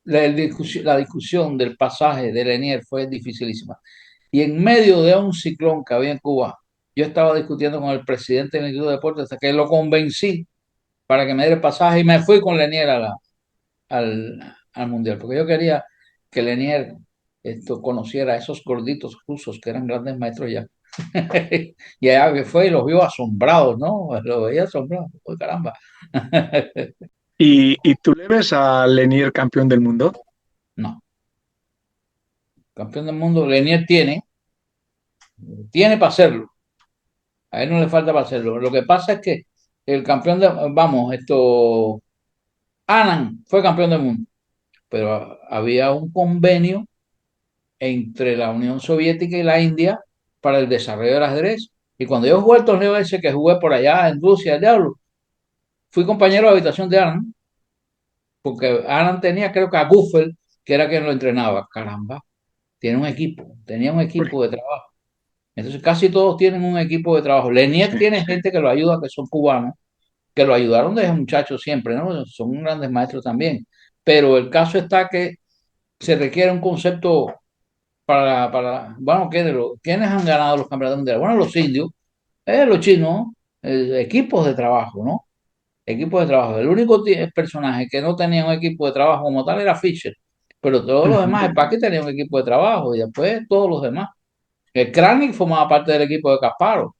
la discusión del pasaje de Lenier fue dificilísima. Y en medio de un ciclón que había en Cuba, yo estaba discutiendo con el presidente del Instituto de Deportes hasta que lo convencí para que me diera el pasaje y me fui con Lenier al Mundial, porque yo quería que Lenier conociera a esos gorditos rusos que eran grandes maestros ya. Y allá que fue y los vio asombrados, ¿no? Los veía asombrados. ¡Oh, caramba! y tú le ves a Lenier campeón del mundo. No, campeón del mundo, Lenier tiene para hacerlo. A él no le falta para hacerlo. Lo que pasa es que el campeón de, vamos, Anand fue campeón del mundo, pero había un convenio entre la Unión Soviética y la India para el desarrollo del ajedrez. Y cuando yo jugué el torneo ese que jugué por allá en Rusia, el diablo, fui compañero de habitación de Anand, porque Anand tenía, creo que a Guffel, que era quien lo entrenaba. Caramba, tenía un Uy, equipo de trabajo. Entonces casi todos tienen un equipo de trabajo. Lenier sí. tiene gente que lo ayuda, que son cubanos, que lo ayudaron desde muchacho siempre, ¿no? Son grandes maestros también. Pero el caso está que se requiere un concepto bueno, ¿quiénes han ganado los campeonatos mundiales? Bueno, los indios, los chinos, equipos de trabajo, ¿no? Equipos de trabajo. El único personaje que no tenía un equipo de trabajo como tal era Fischer, pero todos los Ujú. demás, el Paqui tenía un equipo de trabajo y después todos los demás. El Kránik formaba parte del equipo de Kasparov,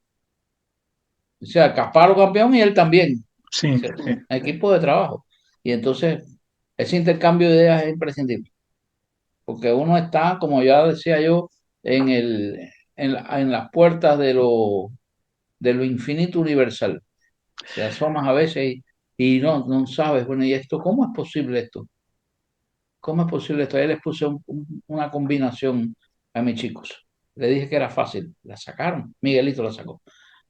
o sea, Kasparov campeón y él también, o Sí, sea, sí. equipo de trabajo. Y entonces, ese intercambio de ideas es imprescindible, porque uno está, como ya decía yo, en las puertas de lo infinito universal. Te asomas a veces y no sabes, bueno, ¿y esto cómo es posible esto? ¿Cómo es posible esto? Ahí les puse una combinación a mis chicos. Le dije que era fácil. La sacaron. Miguelito la sacó.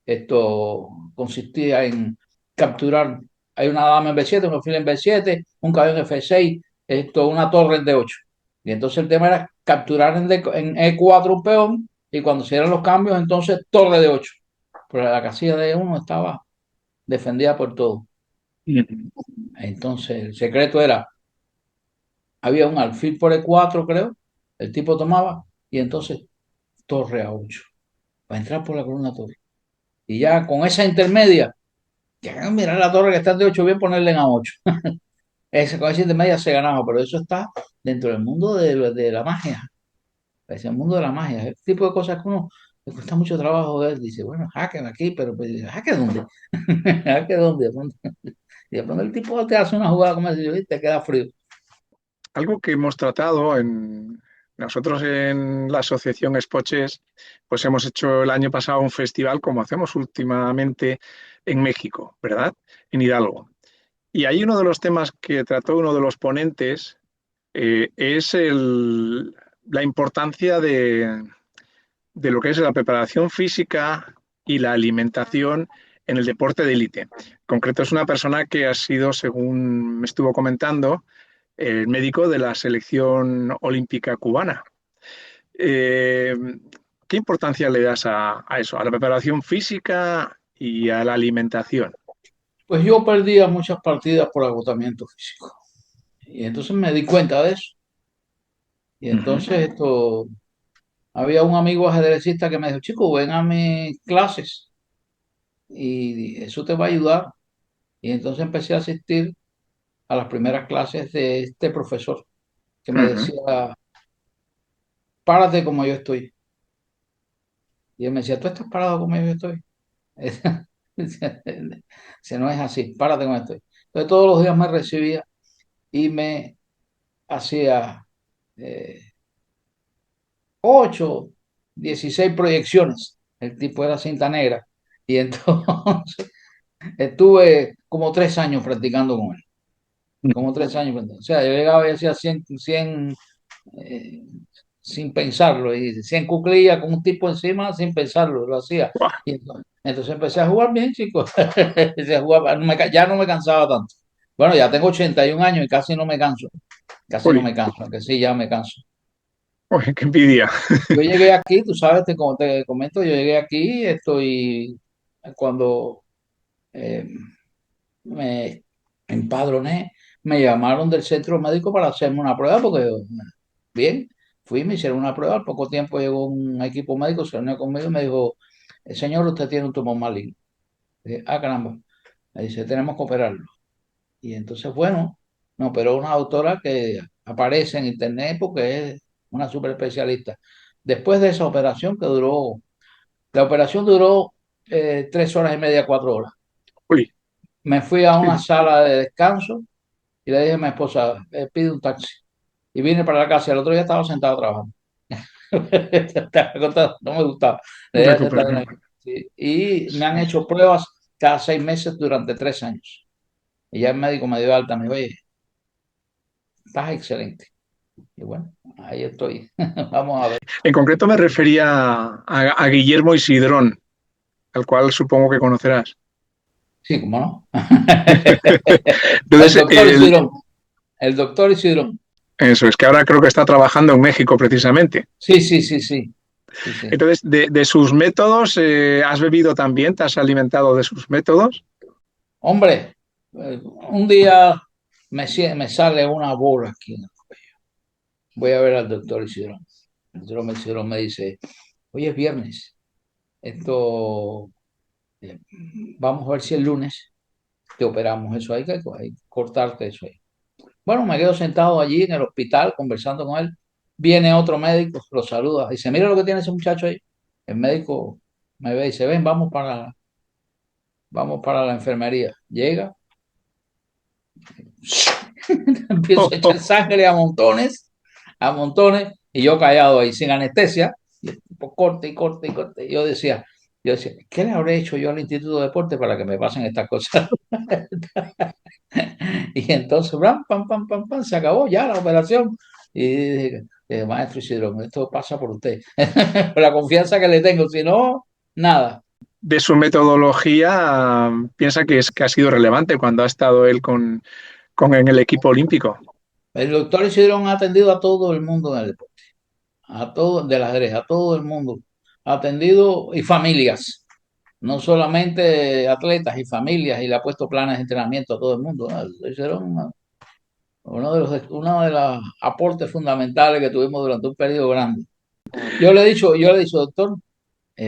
Esto consistía en capturar. Hay una dama en B7, un alfil en B7, un caballo en F6, una torre en D8. Y entonces el tema era capturar en E4 un peón y cuando se dieran los cambios, entonces torre D8. pero la casilla de uno estaba defendida por todo. Ujú. Entonces, el secreto era, había un alfil por E4, creo, el tipo tomaba, y entonces torre a 8, para entrar por la columna torre. Y ya con esa intermedia, ya mirar la torre que está de 8 bien ponerle en A8. Con esa intermedia se ganaba, pero eso está dentro del mundo de la magia. Es el mundo de la magia. El tipo de cosas que uno le cuesta mucho trabajo ver. Dice, bueno, hacken aquí, pero pues, ¿hacken dónde? ¿Hacken dónde? Y de pronto el tipo te hace una jugada como esa y te queda frío. Algo que hemos tratado nosotros en la asociación Espoches, pues hemos hecho el año pasado un festival como hacemos últimamente en México, ¿verdad? En Hidalgo. Y ahí uno de los temas que trató uno de los ponentes es la importancia de lo que es la preparación física y la alimentación en el deporte de élite. En concreto, es una persona que ha sido, según me estuvo comentando, el médico de la selección olímpica cubana. Eh, ¿Qué importancia le das a eso, a la preparación física y a la alimentación? Pues yo perdía muchas partidas por agotamiento físico. Y entonces me di cuenta de eso. Y Ujú, entonces había un amigo ajedrecista que me dijo, chico, ven a mis clases y eso te va a ayudar. Y entonces empecé a asistir a las primeras clases de este profesor que me ujú. decía, párate como yo estoy. Y él me decía, ¿tú estás parado como yo estoy? Si no es así, párate como estoy. Entonces todos los días me recibía y me hacía 8, 16 proyecciones. El tipo era cinta negra. Y entonces estuve como 3 años practicando con él. Como 3 años practicando. O sea, yo llegaba y hacía 100 eh, sin pensarlo. Y 100 cuclillas con un tipo encima sin pensarlo. Lo hacía. Buah, Y entonces empecé a jugar bien, chicos. Empecé a jugar, ya no me cansaba tanto. Bueno, ya tengo 81 años y casi no me canso. Casi no uy, me canso, aunque sí, ya me canso. uy, qué envidia. Yo llegué aquí, tú sabes, como te comento, yo llegué aquí, estoy, cuando eh, me empadroné, me llamaron del centro médico para hacerme una prueba, porque bien, fui, me hicieron una prueba, al poco tiempo llegó un equipo médico, se reunió conmigo y me dijo, señor, usted tiene un tumor maligno. Dije, ah, caramba, me dice, tenemos que operarlo. Y entonces, bueno, me operó una doctora que aparece en internet porque es una super especialista. Después de esa operación que duró, la operación duró 3 horas y media, 4 horas. Uy, Me fui a una sí, sala de descanso y le dije a mi esposa, pide un taxi. Y vine para la casa y el otro día estaba sentado trabajando. Estaba contando, no me gustaba. Le dije sentado en recuperación. sí. Y me han hecho pruebas cada 6 meses durante 3 años. Y ya el médico me dio alta, me dijo, oye, estás excelente. Y bueno, ahí estoy. Vamos a ver. En concreto me refería a Guillermo Isidrón, al cual supongo que conocerás. Sí, cómo no. El Entonces, doctor Isidrón. El doctor Isidrón. eso es que ahora creo que está trabajando en México precisamente. Sí, sí, sí, sí. Sí, sí. Entonces, de sus métodos, ¿has bebido también? ¿Te has alimentado de sus métodos? Hombre, un día me sale una bola aquí en el cuello. Voy a ver al doctor Isidrón. El doctor Isidrón me dice, hoy es viernes. Esto, eh, vamos a ver si el lunes te operamos eso. Hay que cortarte eso ahí. Bueno, me quedo sentado allí en el hospital conversando con él. Viene otro médico, lo saluda. Dice, mira lo que tiene ese muchacho ahí. El médico me ve y dice, ven, vamos para la enfermería. Llega, empiezo a echar sangre a montones, y yo callado ahí, sin anestesia, y el tipo corte y corte y corte. Yo decía, ¿qué le habré hecho yo al Instituto de Deporte para que me pasen estas cosas? Y entonces, pam, pam, pam, pam, pam, se acabó ya la operación. Y dije, maestro Isidro, esto pasa por usted. Por la confianza que le tengo, si no, nada. De su metodología, piensa que ha sido relevante cuando ha estado él en el equipo olímpico. El doctor Isidro ha atendido a todo el mundo en el deporte, a todo, del ajedrez, a todo el mundo. Ha atendido y familias. no solamente atletas y familias, y le ha puesto planes de entrenamiento a todo el mundo, ¿no? Ese era uno de los aportes fundamentales que tuvimos durante un periodo grande. Yo le he dicho, doctor,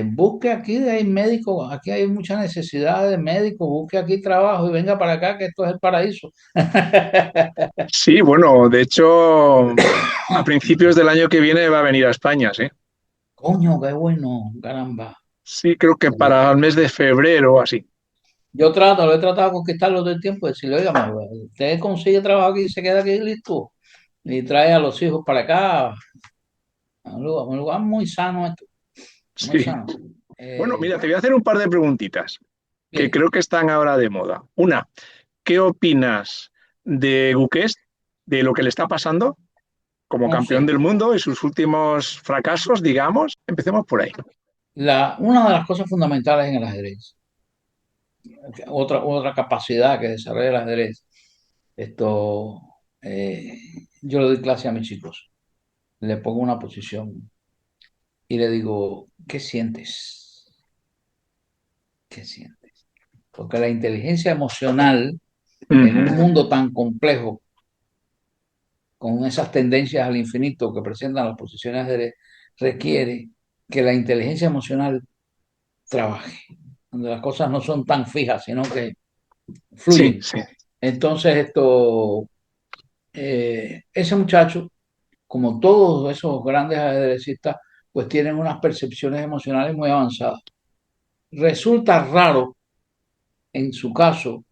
busque aquí, hay médicos, aquí hay mucha necesidad de médicos, busque aquí trabajo y venga para acá, que esto es el paraíso. Sí, bueno, de hecho, a principios del año que viene va a venir a España, sí. Coño, qué bueno, caramba. Sí, creo que para el mes de febrero o así. Lo he tratado de conquistarlo todo el tiempo, decirle, oiga, usted consigue trabajo aquí y se queda aquí listo, y trae a los hijos para acá, a un lugar muy sano esto, muy Sí. sano. Bueno, Eh, mira, te voy a hacer un par de preguntitas que Bien, creo que están ahora de moda. Una, ¿qué opinas de Guquest, de lo que le está pasando como no campeón sé. del mundo y sus últimos fracasos, digamos? Empecemos por ahí. Una de las cosas fundamentales en el ajedrez, otra capacidad que desarrolla el ajedrez, esto, eh, yo le doy clase a mis chicos, le pongo una posición y le digo, ¿qué sientes? ¿Qué sientes? Porque la inteligencia emocional en un Ujú. mundo tan complejo, con esas tendencias al infinito que presentan las posiciones de ajedrez, requiere que la inteligencia emocional trabaje, donde las cosas no son tan fijas, sino que Sí, fluyen. sí, Entonces, ese muchacho, como todos esos grandes ajedrecistas, pues tienen unas percepciones emocionales muy avanzadas. Resulta raro, en su caso,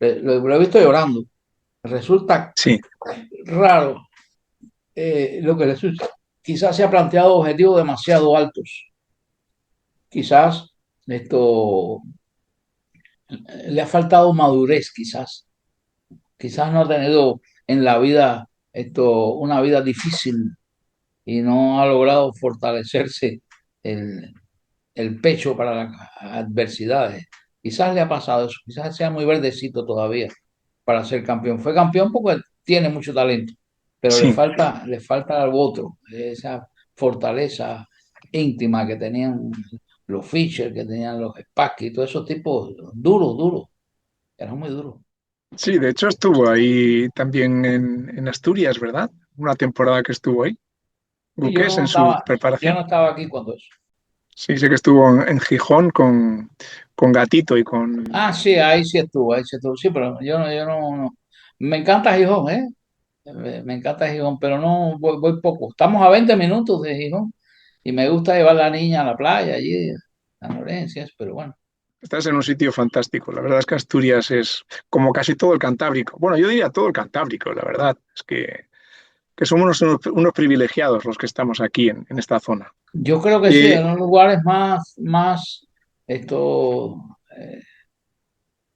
lo he visto llorando, resulta sí, raro lo que le sucede. Quizás se ha planteado objetivos demasiado altos. Quizás esto le ha faltado madurez, quizás. Quizás no ha tenido en la vida una vida difícil y no ha logrado fortalecerse el, el pecho para las adversidades. Quizás le ha pasado eso, quizás sea muy verdecito todavía para ser campeón. Fue campeón porque tiene mucho talento, pero sí. le falta algo otro, esa fortaleza íntima que tenían los Fischer, que tenían los Spassky, todos esos tipos duros, duros, eran muy duros. Sí, de hecho estuvo ahí también en Asturias, ¿verdad? Una temporada que estuvo ahí, Y Guquest, en su yo no preparación. estaba aquí cuando eso. Sí, sé que estuvo en Gijón con Gatito y con... Ah, sí, ahí sí estuvo. Sí, pero yo no. Me encanta Gijón, ¿eh? Me encanta Gijón, pero no voy poco. Estamos a 20 minutos de Gijón y me gusta llevar a la niña a la playa allí, a Lorencias, pero bueno. Estás en un sitio fantástico. La verdad es que Asturias es como casi todo el Cantábrico. Bueno, yo diría todo el Cantábrico, la verdad. Es que somos unos privilegiados los que estamos aquí en esta zona. Yo creo que sí, Eh, en los lugares más, esto,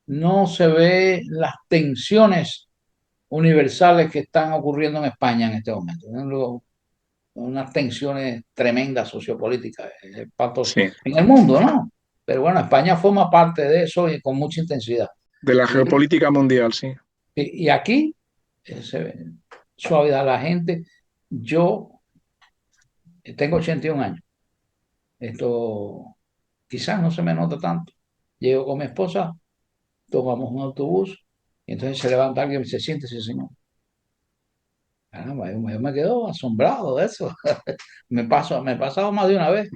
no se ve las tensiones universales que están ocurriendo en España en este momento. Unas tensiones tremendas sociopolíticas, espantosas, sí, en el mundo, ¿no? Pero bueno, España forma parte de eso y con mucha intensidad. de la Y, geopolítica mundial, sí. y aquí se ve suavidad la gente. Yo tengo 81 años. Esto quizás no se me nota tanto. Llego con mi esposa, tomamos un autobús y entonces se levanta alguien y se siente ese señor. Caramba, yo me quedo asombrado de eso. Me he pasado más de una vez.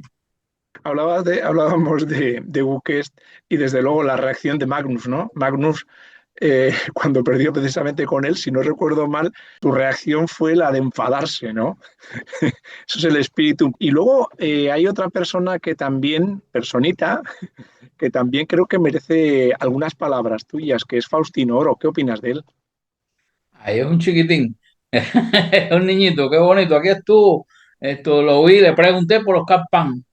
Hablábamos de Guquest y desde luego la reacción de Magnus, ¿no? Magnus, cuando perdió precisamente con él, si no recuerdo mal, tu reacción fue la de enfadarse, ¿no? Eso es el espíritu. Y luego hay otra persona que también, personita, que también creo que merece algunas palabras tuyas, que es Faustino Oro. ¿Qué opinas de él? Ahí es un chiquitín, es un niñito, qué bonito. Aquí estuvo, esto lo vi, le pregunté por Oscar Pan.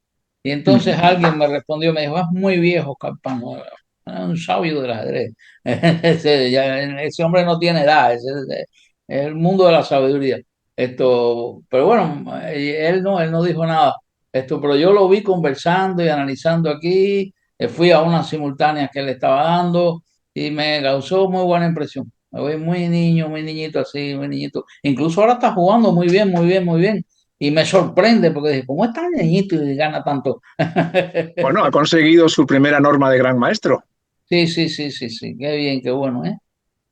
Y entonces Ujú. alguien me respondió, me dijo, es muy viejo Oscar Pan, ¿no? Es un sabio del ajedrez. Ese hombre no tiene edad, es el mundo de la sabiduría. Pero bueno, él no dijo nada. Pero yo lo vi conversando y analizando aquí, fui a unas simultáneas que él estaba dando y me causó muy buena impresión. Me voy muy niño, muy niñito así, muy niñito. Incluso ahora está jugando muy bien, muy bien, muy bien. y me sorprende porque dije, ¿cómo es tan niñito y gana tanto? Bueno, ha conseguido su primera norma de gran maestro. Sí, sí, sí, sí, sí, qué bien, qué bueno, ¿eh?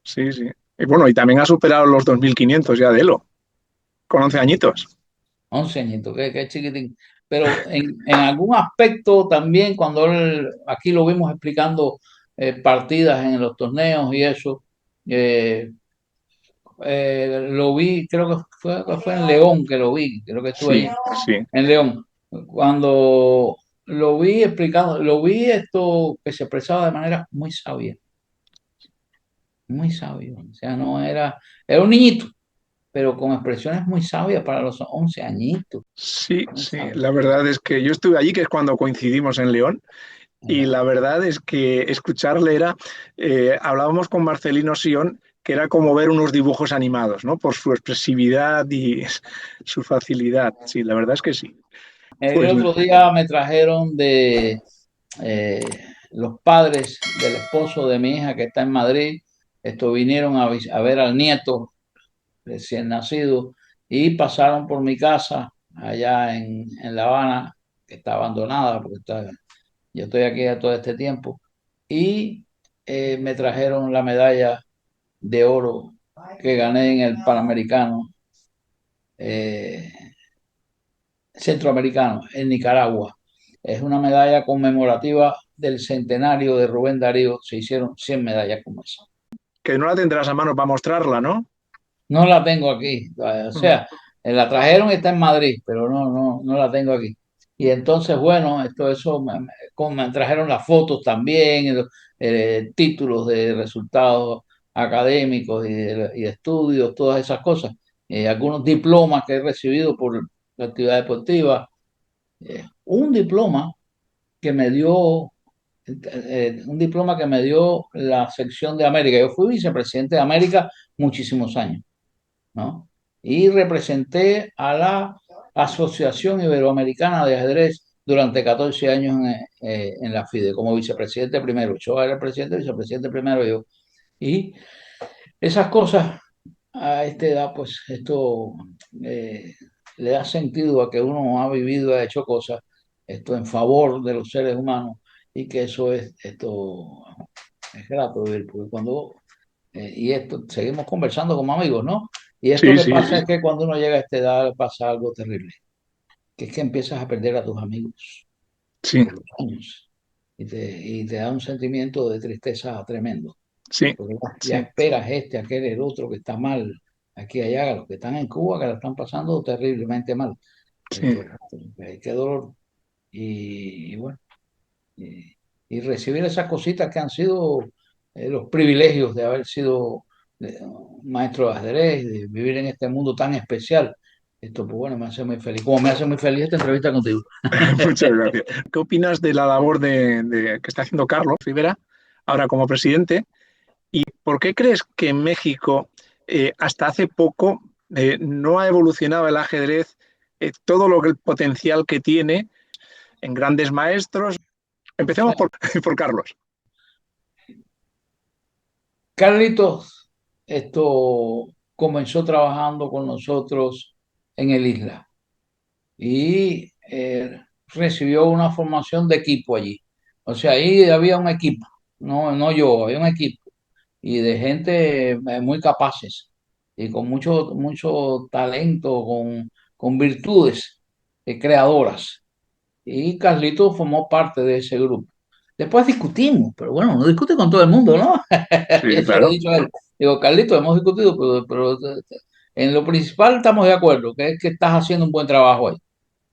Sí, sí. Y bueno, y también ha superado los 2.500 ya de Elo, con 11 añitos. 11 añitos, qué chiquitín. Pero en algún aspecto también, cuando aquí lo vimos explicando partidas en los torneos y eso, eh, lo vi, creo que fue en León que lo vi, creo que estuve Sí, allí, sí. en León. Cuando lo vi explicando, lo vi esto que se expresaba de manera muy sabia, muy sabio. O sea, no era, era un niñito, pero con expresiones muy sabias para los 11 añitos, Sí, muy sí. sabio. La verdad es que yo estuve allí, que es cuando coincidimos en León, y la verdad es que escucharle era, hablábamos con Marcelino Sion, que era como ver unos dibujos animados, ¿no? Por su expresividad y su facilidad. Sí, la verdad es que sí. El Pues otro día me trajeron de los padres del esposo de mi hija que está en Madrid. Esto vinieron a ver al nieto recién nacido y pasaron por mi casa allá en La Habana, que está abandonada porque yo estoy aquí ya todo este tiempo. Y me trajeron la medalla de oro que gané en el Panamericano eh, Centroamericano en Nicaragua. Es una medalla conmemorativa del centenario de Rubén Darío. Se hicieron 100 medallas como esa. que no la tendrás a mano para mostrarla, ¿no? No la tengo aquí. O Mm. sea, la trajeron y está en Madrid, pero no la tengo aquí. Y entonces, bueno, eso como me trajeron las fotos también, títulos de resultados académicos y de estudios, todas esas cosas. Algunos diplomas que he recibido por la actividad deportiva. Un diploma que me dio, un diploma que me dio la sección de América. Yo fui vicepresidente de América muchísimos años, ¿no? Y representé a la Asociación Iberoamericana de Ajedrez durante 14 años en la FIDE, como vicepresidente primero. Yo era el presidente, vicepresidente primero yo. Y esas cosas a esta edad, pues esto eh, le da sentido a que uno ha vivido, ha hecho cosas esto en favor de los seres humanos y que eso es esto es grato vivir, porque cuando y esto seguimos conversando como amigos, ¿no? Y esto Sí, que sí, pasa es que cuando uno llega a esta edad pasa algo terrible, que es que empiezas a perder a tus amigos sí, por los años y te da un sentimiento de tristeza tremendo. sí, Porque ya sí, esperas aquel, el otro que está mal, aquí, allá, los que están en Cuba, que la están pasando terriblemente mal. sí. Esto, qué dolor. Y bueno, y recibir esas cositas que han sido los privilegios de haber sido maestro de ajedrez, de vivir en este mundo tan especial. Esto, pues bueno, me hace muy feliz. Como me hace muy feliz esta entrevista contigo. Muchas gracias. ¿Qué opinas de la labor que está haciendo Carlos Rivera ahora como presidente? ¿Y por qué crees que en México hasta hace poco no ha evolucionado el ajedrez, todo el potencial que tiene en grandes maestros? Empecemos por Carlos. Carlitos, esto comenzó trabajando con nosotros en el Isla y recibió una formación de equipo allí. O sea, ahí había un equipo, no yo, había un equipo y de gente muy capaces y con mucho talento, con virtudes creadoras. Y Carlito formó parte de ese grupo. Después discutimos, pero bueno, uno discute con todo el mundo, ¿no? Sí, Eso le he claro. dicho a él. Digo, Carlito, hemos discutido, pero en lo principal estamos de acuerdo, que es que estás haciendo un buen trabajo ahí.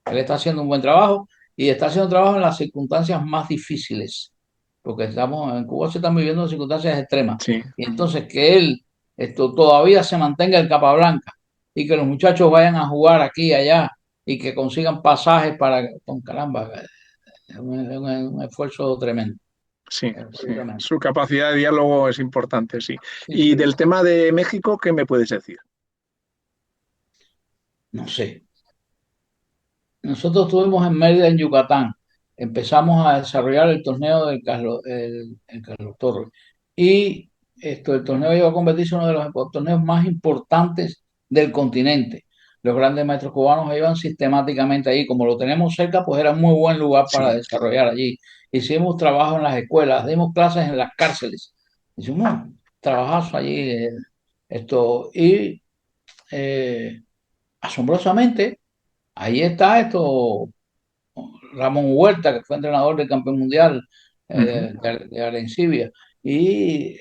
Él está haciendo un buen trabajo y está haciendo trabajo en las circunstancias más difíciles, porque en Cuba se están viviendo circunstancias extremas. Sí, Y entonces que él todavía se mantenga el capa blanca y que los muchachos vayan a jugar aquí y allá y que consigan pasajes con caramba, es un esfuerzo tremendo. sí, Es un sí. esfuerzo tremendo. Su capacidad de diálogo es importante, sí. Sí, Y sí, del tema de México, ¿qué me puedes decir? no sé. Nosotros estuvimos en Mérida, en Yucatán. Empezamos a desarrollar el torneo del el Carlos Torres. Y el torneo iba a convertirse en uno de los torneos más importantes del continente. los grandes maestros cubanos iban sistemáticamente ahí. Como lo tenemos cerca, pues era un muy buen lugar para Sí, desarrollar allí. Hicimos trabajo en las escuelas, dimos clases en las cárceles. Hicimos un trabajazo allí. Y eh, asombrosamente, ahí está Ramón Huerta, que fue entrenador del campeón mundial ujú, de Arencibia. Y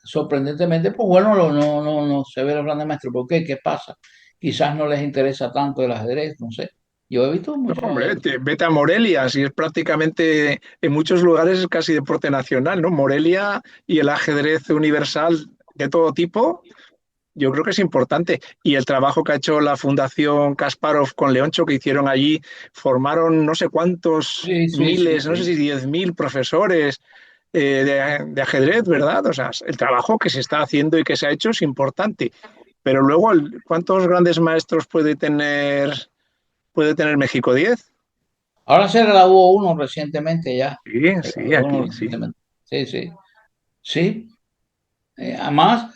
sorprendentemente, pues bueno, no se ve los grandes maestros. ¿Por qué? ¿Qué pasa? Quizás no les interesa tanto el ajedrez, no sé. Yo he visto no, mucho. hombre, vete a Morelia, si es prácticamente, en muchos lugares es casi deporte nacional, ¿no? Morelia y el ajedrez universal de todo tipo, yo creo que es importante. Y el trabajo que ha hecho la Fundación Kasparov con Leoncho, que hicieron allí, formaron no sé cuántos Sí, sí, sí, miles, no sé sí. si 10.000 profesores de ajedrez, ¿verdad? O sea, el trabajo que se está haciendo y que se ha hecho es importante. Pero luego, ¿cuántos grandes maestros puede tener México? ¿10? Ahora se graduó uno recientemente ya. Sí, Se sí, graduó uno aquí, sí. recientemente. Sí, sí. Sí. Además,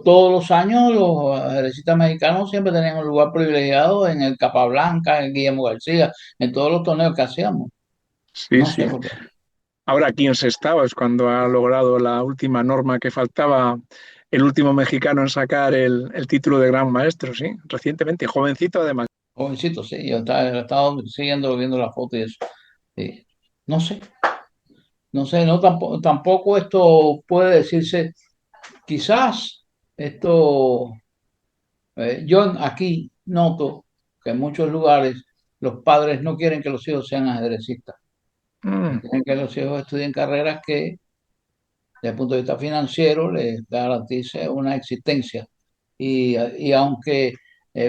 todos los años los ajedrecistas mexicanos siempre tenían un lugar privilegiado en el Capablanca, en Guillermo García, en todos los torneos que hacíamos. Sí, No sé sí. por qué. Ahora aquí en Sestao es cuando ha logrado la última norma que faltaba, el último mexicano en sacar el título de gran maestro, sí, recientemente, jovencito además. Jovencito, sí, yo he estado siguiendo, viendo la foto y eso. Sí. No sé, no sé, no tampoco esto puede decirse, quizás esto, yo aquí noto que en muchos lugares los padres no quieren que los hijos sean ajedrecistas, Mm, quieren que los hijos estudien carreras que desde el punto de vista financiero les garantice una existencia. Y aunque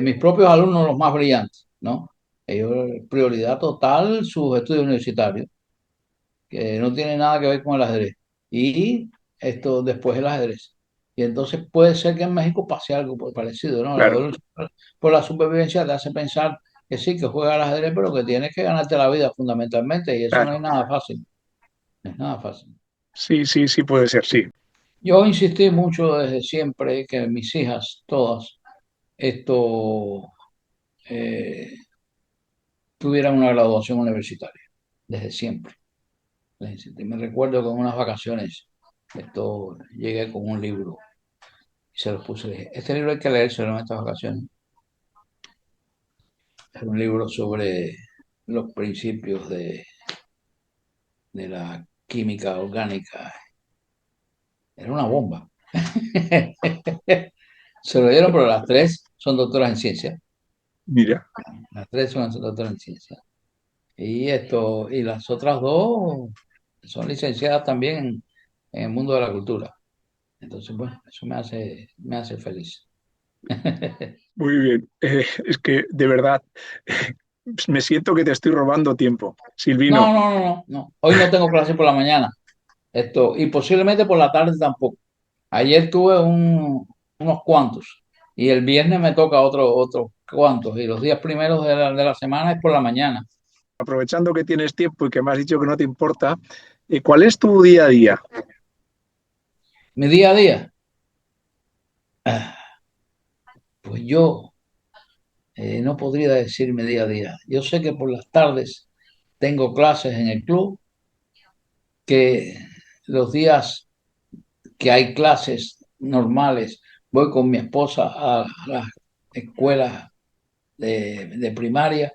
mis propios alumnos, los más brillantes, ¿no? Ellos, prioridad total, sus estudios universitarios, que no tienen nada que ver con el ajedrez. Y esto después el ajedrez. Y entonces puede ser que en México pase algo parecido, ¿no? claro, Por la supervivencia te hace pensar que sí, que juega al ajedrez, pero que tienes que ganarte la vida fundamentalmente. Y eso no claro. es nada fácil. No es nada fácil. Sí, sí, sí puede ser, sí. Yo insistí mucho desde siempre que mis hijas, todas, esto eh, tuvieran una graduación universitaria, desde siempre. Les insistí. Me recuerdo que en unas vacaciones llegué con un libro y se los puse. Le dije, este libro hay que leérselo en estas vacaciones. Es un libro sobre los principios de la química orgánica. Era una bomba. Se lo dieron, pero las tres son doctoras en ciencia. Mira, Las tres son doctoras en ciencia. Y las otras dos son licenciadas también en el mundo de la cultura. Entonces, bueno, eso me hace feliz. muy bien. Es que de verdad me siento que te estoy robando tiempo, Silvino. No. Hoy no tengo clase por la mañana. Y posiblemente por la tarde tampoco. Ayer tuve unos cuantos. Y el viernes me toca otros cuantos. Y los días primeros de la semana es por la mañana. Aprovechando que tienes tiempo y que me has dicho que no te importa, ¿cuál es tu día a día? Mi día a día. ah, Pues yo no podría decir mi día a día. Yo sé que por las tardes tengo clases en el club, que los días que hay clases normales voy con mi esposa a las escuelas de primaria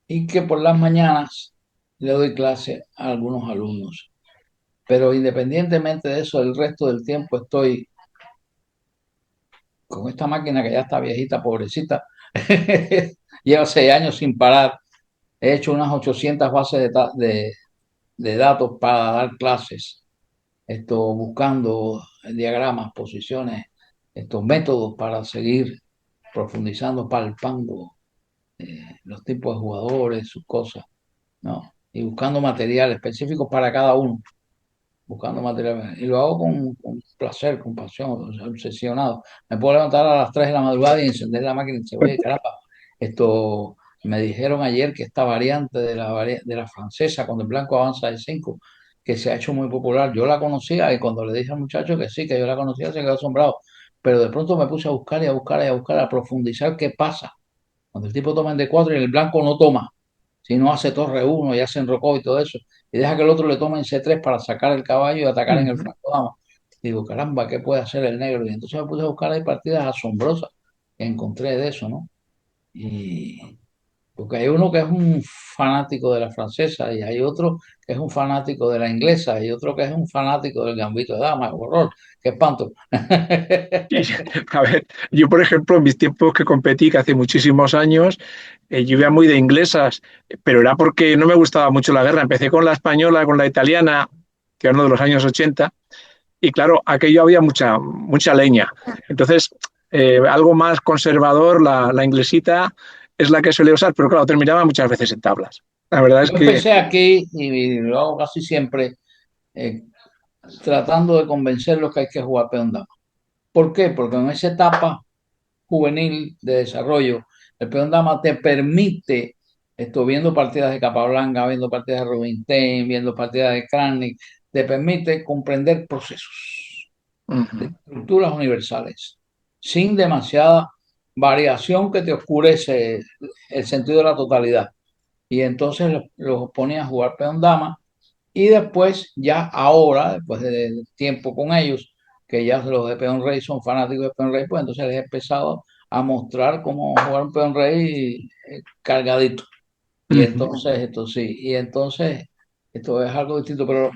y que por las mañanas le doy clase a algunos alumnos. Pero independientemente de eso, el resto del tiempo estoy con esta máquina que ya está viejita, pobrecita. Lleva 6 años sin parar. He hecho unas 800 bases de datos para dar clases, buscando diagramas, posiciones, estos métodos para seguir profundizando, palpando los tipos de jugadores, sus cosas, ¿no? Y buscando material específico para cada uno, buscando material. Y lo hago con placer, con pasión, o sea, obsesionado. Me puedo levantar a las 3 de la madrugada y encender la máquina y decir, oye, caramba, me dijeron ayer que esta variante de la francesa, cuando el blanco avanza de 5 que se ha hecho muy popular, yo la conocía y cuando le dije al muchacho que sí, que yo la conocía, se quedó asombrado. Pero de pronto me puse a buscar y a buscar y a buscar, a profundizar qué pasa. Cuando el tipo toma en D4 y el blanco no toma, si no hace torre 1 y hace enrocó y todo eso, y deja que el otro le tome en C3 para sacar el caballo y atacar en el Ujú. flanco dama. Digo, caramba, ¿qué puede hacer el negro? Y entonces me puse a buscar ahí partidas asombrosas que encontré de eso, ¿no? Y porque hay uno que es un fanático de la francesa y hay otro que es un fanático de la inglesa y otro que es un fanático del gambito de dama, horror, qué espanto. Y, a ver, yo por ejemplo, en mis tiempos que competí, que hace muchísimos años, yo iba muy de inglesas, pero era porque no me gustaba mucho la guerra. Empecé con la española, con la italiana, que era uno de los años 80, y claro, aquello había mucha leña. Entonces, algo más conservador, la inglesita, es la que suele usar, pero claro, terminaba muchas veces en tablas. La verdad es Yo que empecé aquí y lo hago casi siempre eh, tratando de convencerlos que hay que jugar peón dama. ¿Por qué? Porque en esa etapa juvenil de desarrollo, el peón dama te permite, esto, viendo partidas de Capablanca, viendo partidas de Rubinstein, viendo partidas de Kramnik, te permite comprender procesos de ujú, estructuras universales, sin demasiada variación que te oscurece el sentido de la totalidad. Y entonces los ponía a jugar peón dama y después, ya ahora, después de tiempo con ellos, que ya los de peón rey son fanáticos de peón rey, pues entonces les he empezado a mostrar cómo jugar un peón rey cargadito. Y ujú, entonces, esto sí, y entonces, esto es algo distinto, pero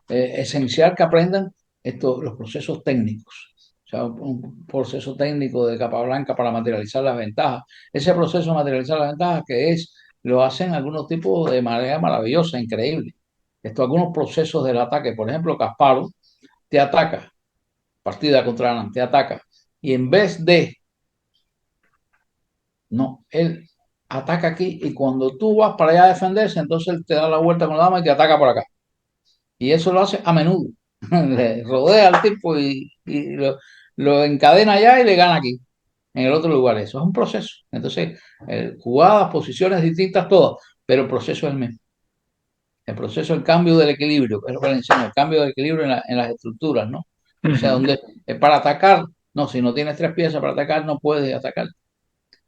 esencial que aprendan los procesos técnicos. O sea, un proceso técnico de capa blanca para materializar las ventajas. Ese proceso de materializar las ventajas que lo hacen algunos tipos de manera maravillosa, increíble. Algunos procesos del ataque, por ejemplo, Kasparov te ataca, partida contra Anand, te ataca, y en vez de, no, él ataca aquí y cuando tú vas para allá a defenderse, entonces él te da la vuelta con la dama y te ataca por acá. Y eso lo hace a menudo. Le rodea al tipo y lo encadena allá y le gana aquí, en el otro lugar. Eso es un proceso. Entonces, jugadas, posiciones distintas, todas, pero el proceso es el mismo. El proceso, el cambio del equilibrio, que es lo que le enseño, el cambio del equilibrio en las estructuras, ¿no? O sea, ujú. donde para atacar, no, si no tienes tres piezas para atacar, no puedes atacar.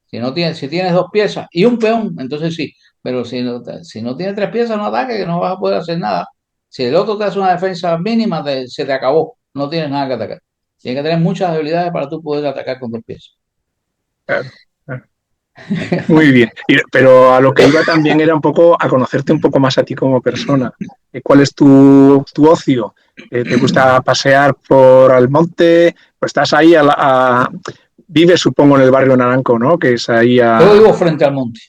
Si tienes dos piezas y un peón, entonces sí. Pero si no tienes tres piezas, no ataques, que no vas a poder hacer nada. Si el otro te hace una defensa mínima, se te acabó. No tienes nada que atacar. Tienes que tener muchas habilidades para tú poder atacar con dos piezas. Claro, claro. Muy bien. Pero a lo que iba también era un poco a conocerte un poco más a ti como persona. ¿Cuál es tu ocio? ¿Te gusta pasear por el monte? Pues estás ahí vives, supongo, en el barrio Naranco, ¿no? Que es ahí Yo vivo frente al monte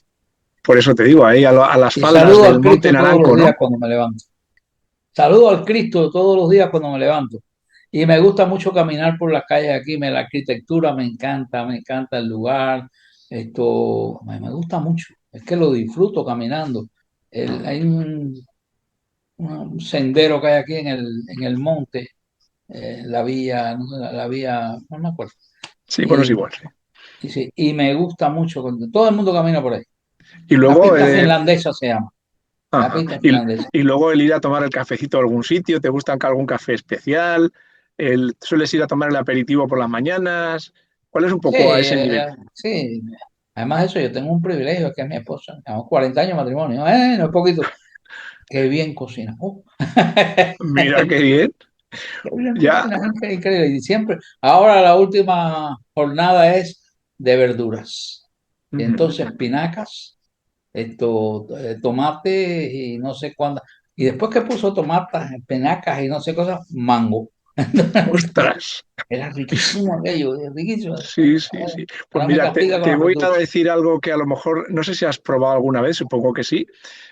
por eso te digo, ahí a las y faldas saludo del al monte Cristo todos los Naranco, días ¿no? cuando me levanto. Saludo al Cristo todos los días cuando me levanto. Y me gusta mucho caminar por las calles aquí. La arquitectura me encanta el lugar. Me gusta mucho. Es que lo disfruto caminando. Hay un sendero que hay aquí en el monte, la vía, no sé, la vía, no me acuerdo. Sí, bueno, es Y, igual. Sí. sí, y me gusta mucho, todo el mundo camina por ahí. Y La luego, pista finlandesa se llama. La ajá, pista finlandesa. y luego el ir a tomar el cafecito a algún sitio, ¿te gusta algún café especial? ¿Sueles ir a tomar el aperitivo por las mañanas? ¿Cuál es un Sí, poco a ese nivel? sí. Además de eso, yo tengo un privilegio que es mi esposa. Tenemos 40 años de matrimonio. No es poquito. Qué bien cocina. Mira qué bien. Qué bien Ya. cocina, es increíble. Y siempre, ahora la última jornada es de verduras. Y Ujú. entonces espinacas, tomate y no sé cuándo. Y después que puso tomates, espinacas y no sé cosas, mango. Ostras. Era riquísimo aquello, riquísimo. Sí, sí, sí. Pues Ahora me mira, castiga con te las voy a verduras. decir algo que a lo mejor, no sé si has probado alguna vez, supongo que sí.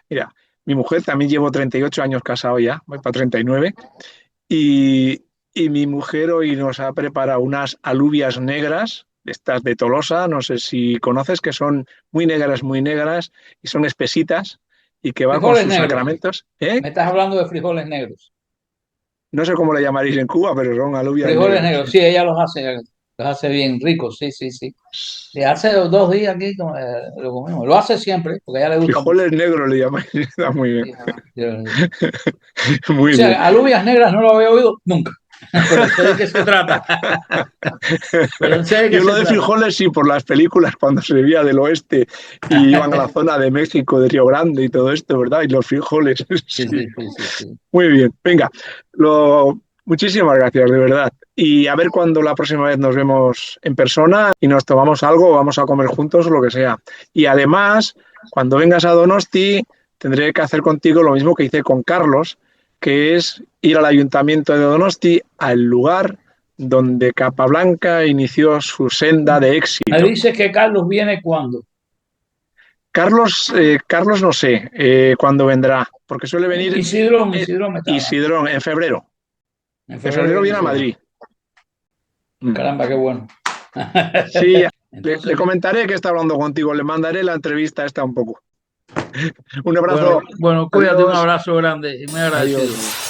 Mira, mi mujer también llevo 38 años casado ya, voy para 39, y mi mujer hoy nos ha preparado unas alubias negras, estas de Tolosa, no sé si conoces, que son muy negras y son espesitas y que va con Frijoles sus negros. sacramentos. ¿Eh? Me estás hablando de frijoles negros. No sé cómo le llamaréis en Cuba, pero son alubias Frijoles negras. negros, sí, ella los hace bien ricos, sí, sí, sí. Y hace 2 días aquí lo comimos. Lo hace siempre, porque a ella le gusta mucho. Frijoles negros le llamáis, está muy bien. Sí, o Muy bien. sea, alubias negras no lo había oído nunca. Pero sé de qué se trata. Pero sé de qué Yo lo se de trata. frijoles sí, por las películas cuando se veía del oeste y iban a la zona de México, de Río Grande y todo esto, ¿verdad? Y los frijoles. Sí, Sí. sí, sí, sí, sí. Muy bien, venga. Muchísimas gracias, de verdad. Y a ver cuándo la próxima vez nos vemos en persona y nos tomamos algo, vamos a comer juntos o lo que sea. Y además, cuando vengas a Donosti, tendré que hacer contigo lo mismo que hice con Carlos, que es ir al ayuntamiento de Donosti, al lugar donde Capablanca inició su senda de Me éxito. dice que Carlos viene cuando. Carlos no sé cuándo vendrá, porque suele venir Isidro me estaba. Isidrón en febrero. En En febrero febrero viene viene a Isidro. Madrid. Mm. Caramba, qué bueno. Sí, le Entonces, comentaré que está hablando contigo, le mandaré la entrevista esta un poco. Un bueno, abrazo, bueno, cuídate, un adiós, abrazo grande y muy agradecido. adiós.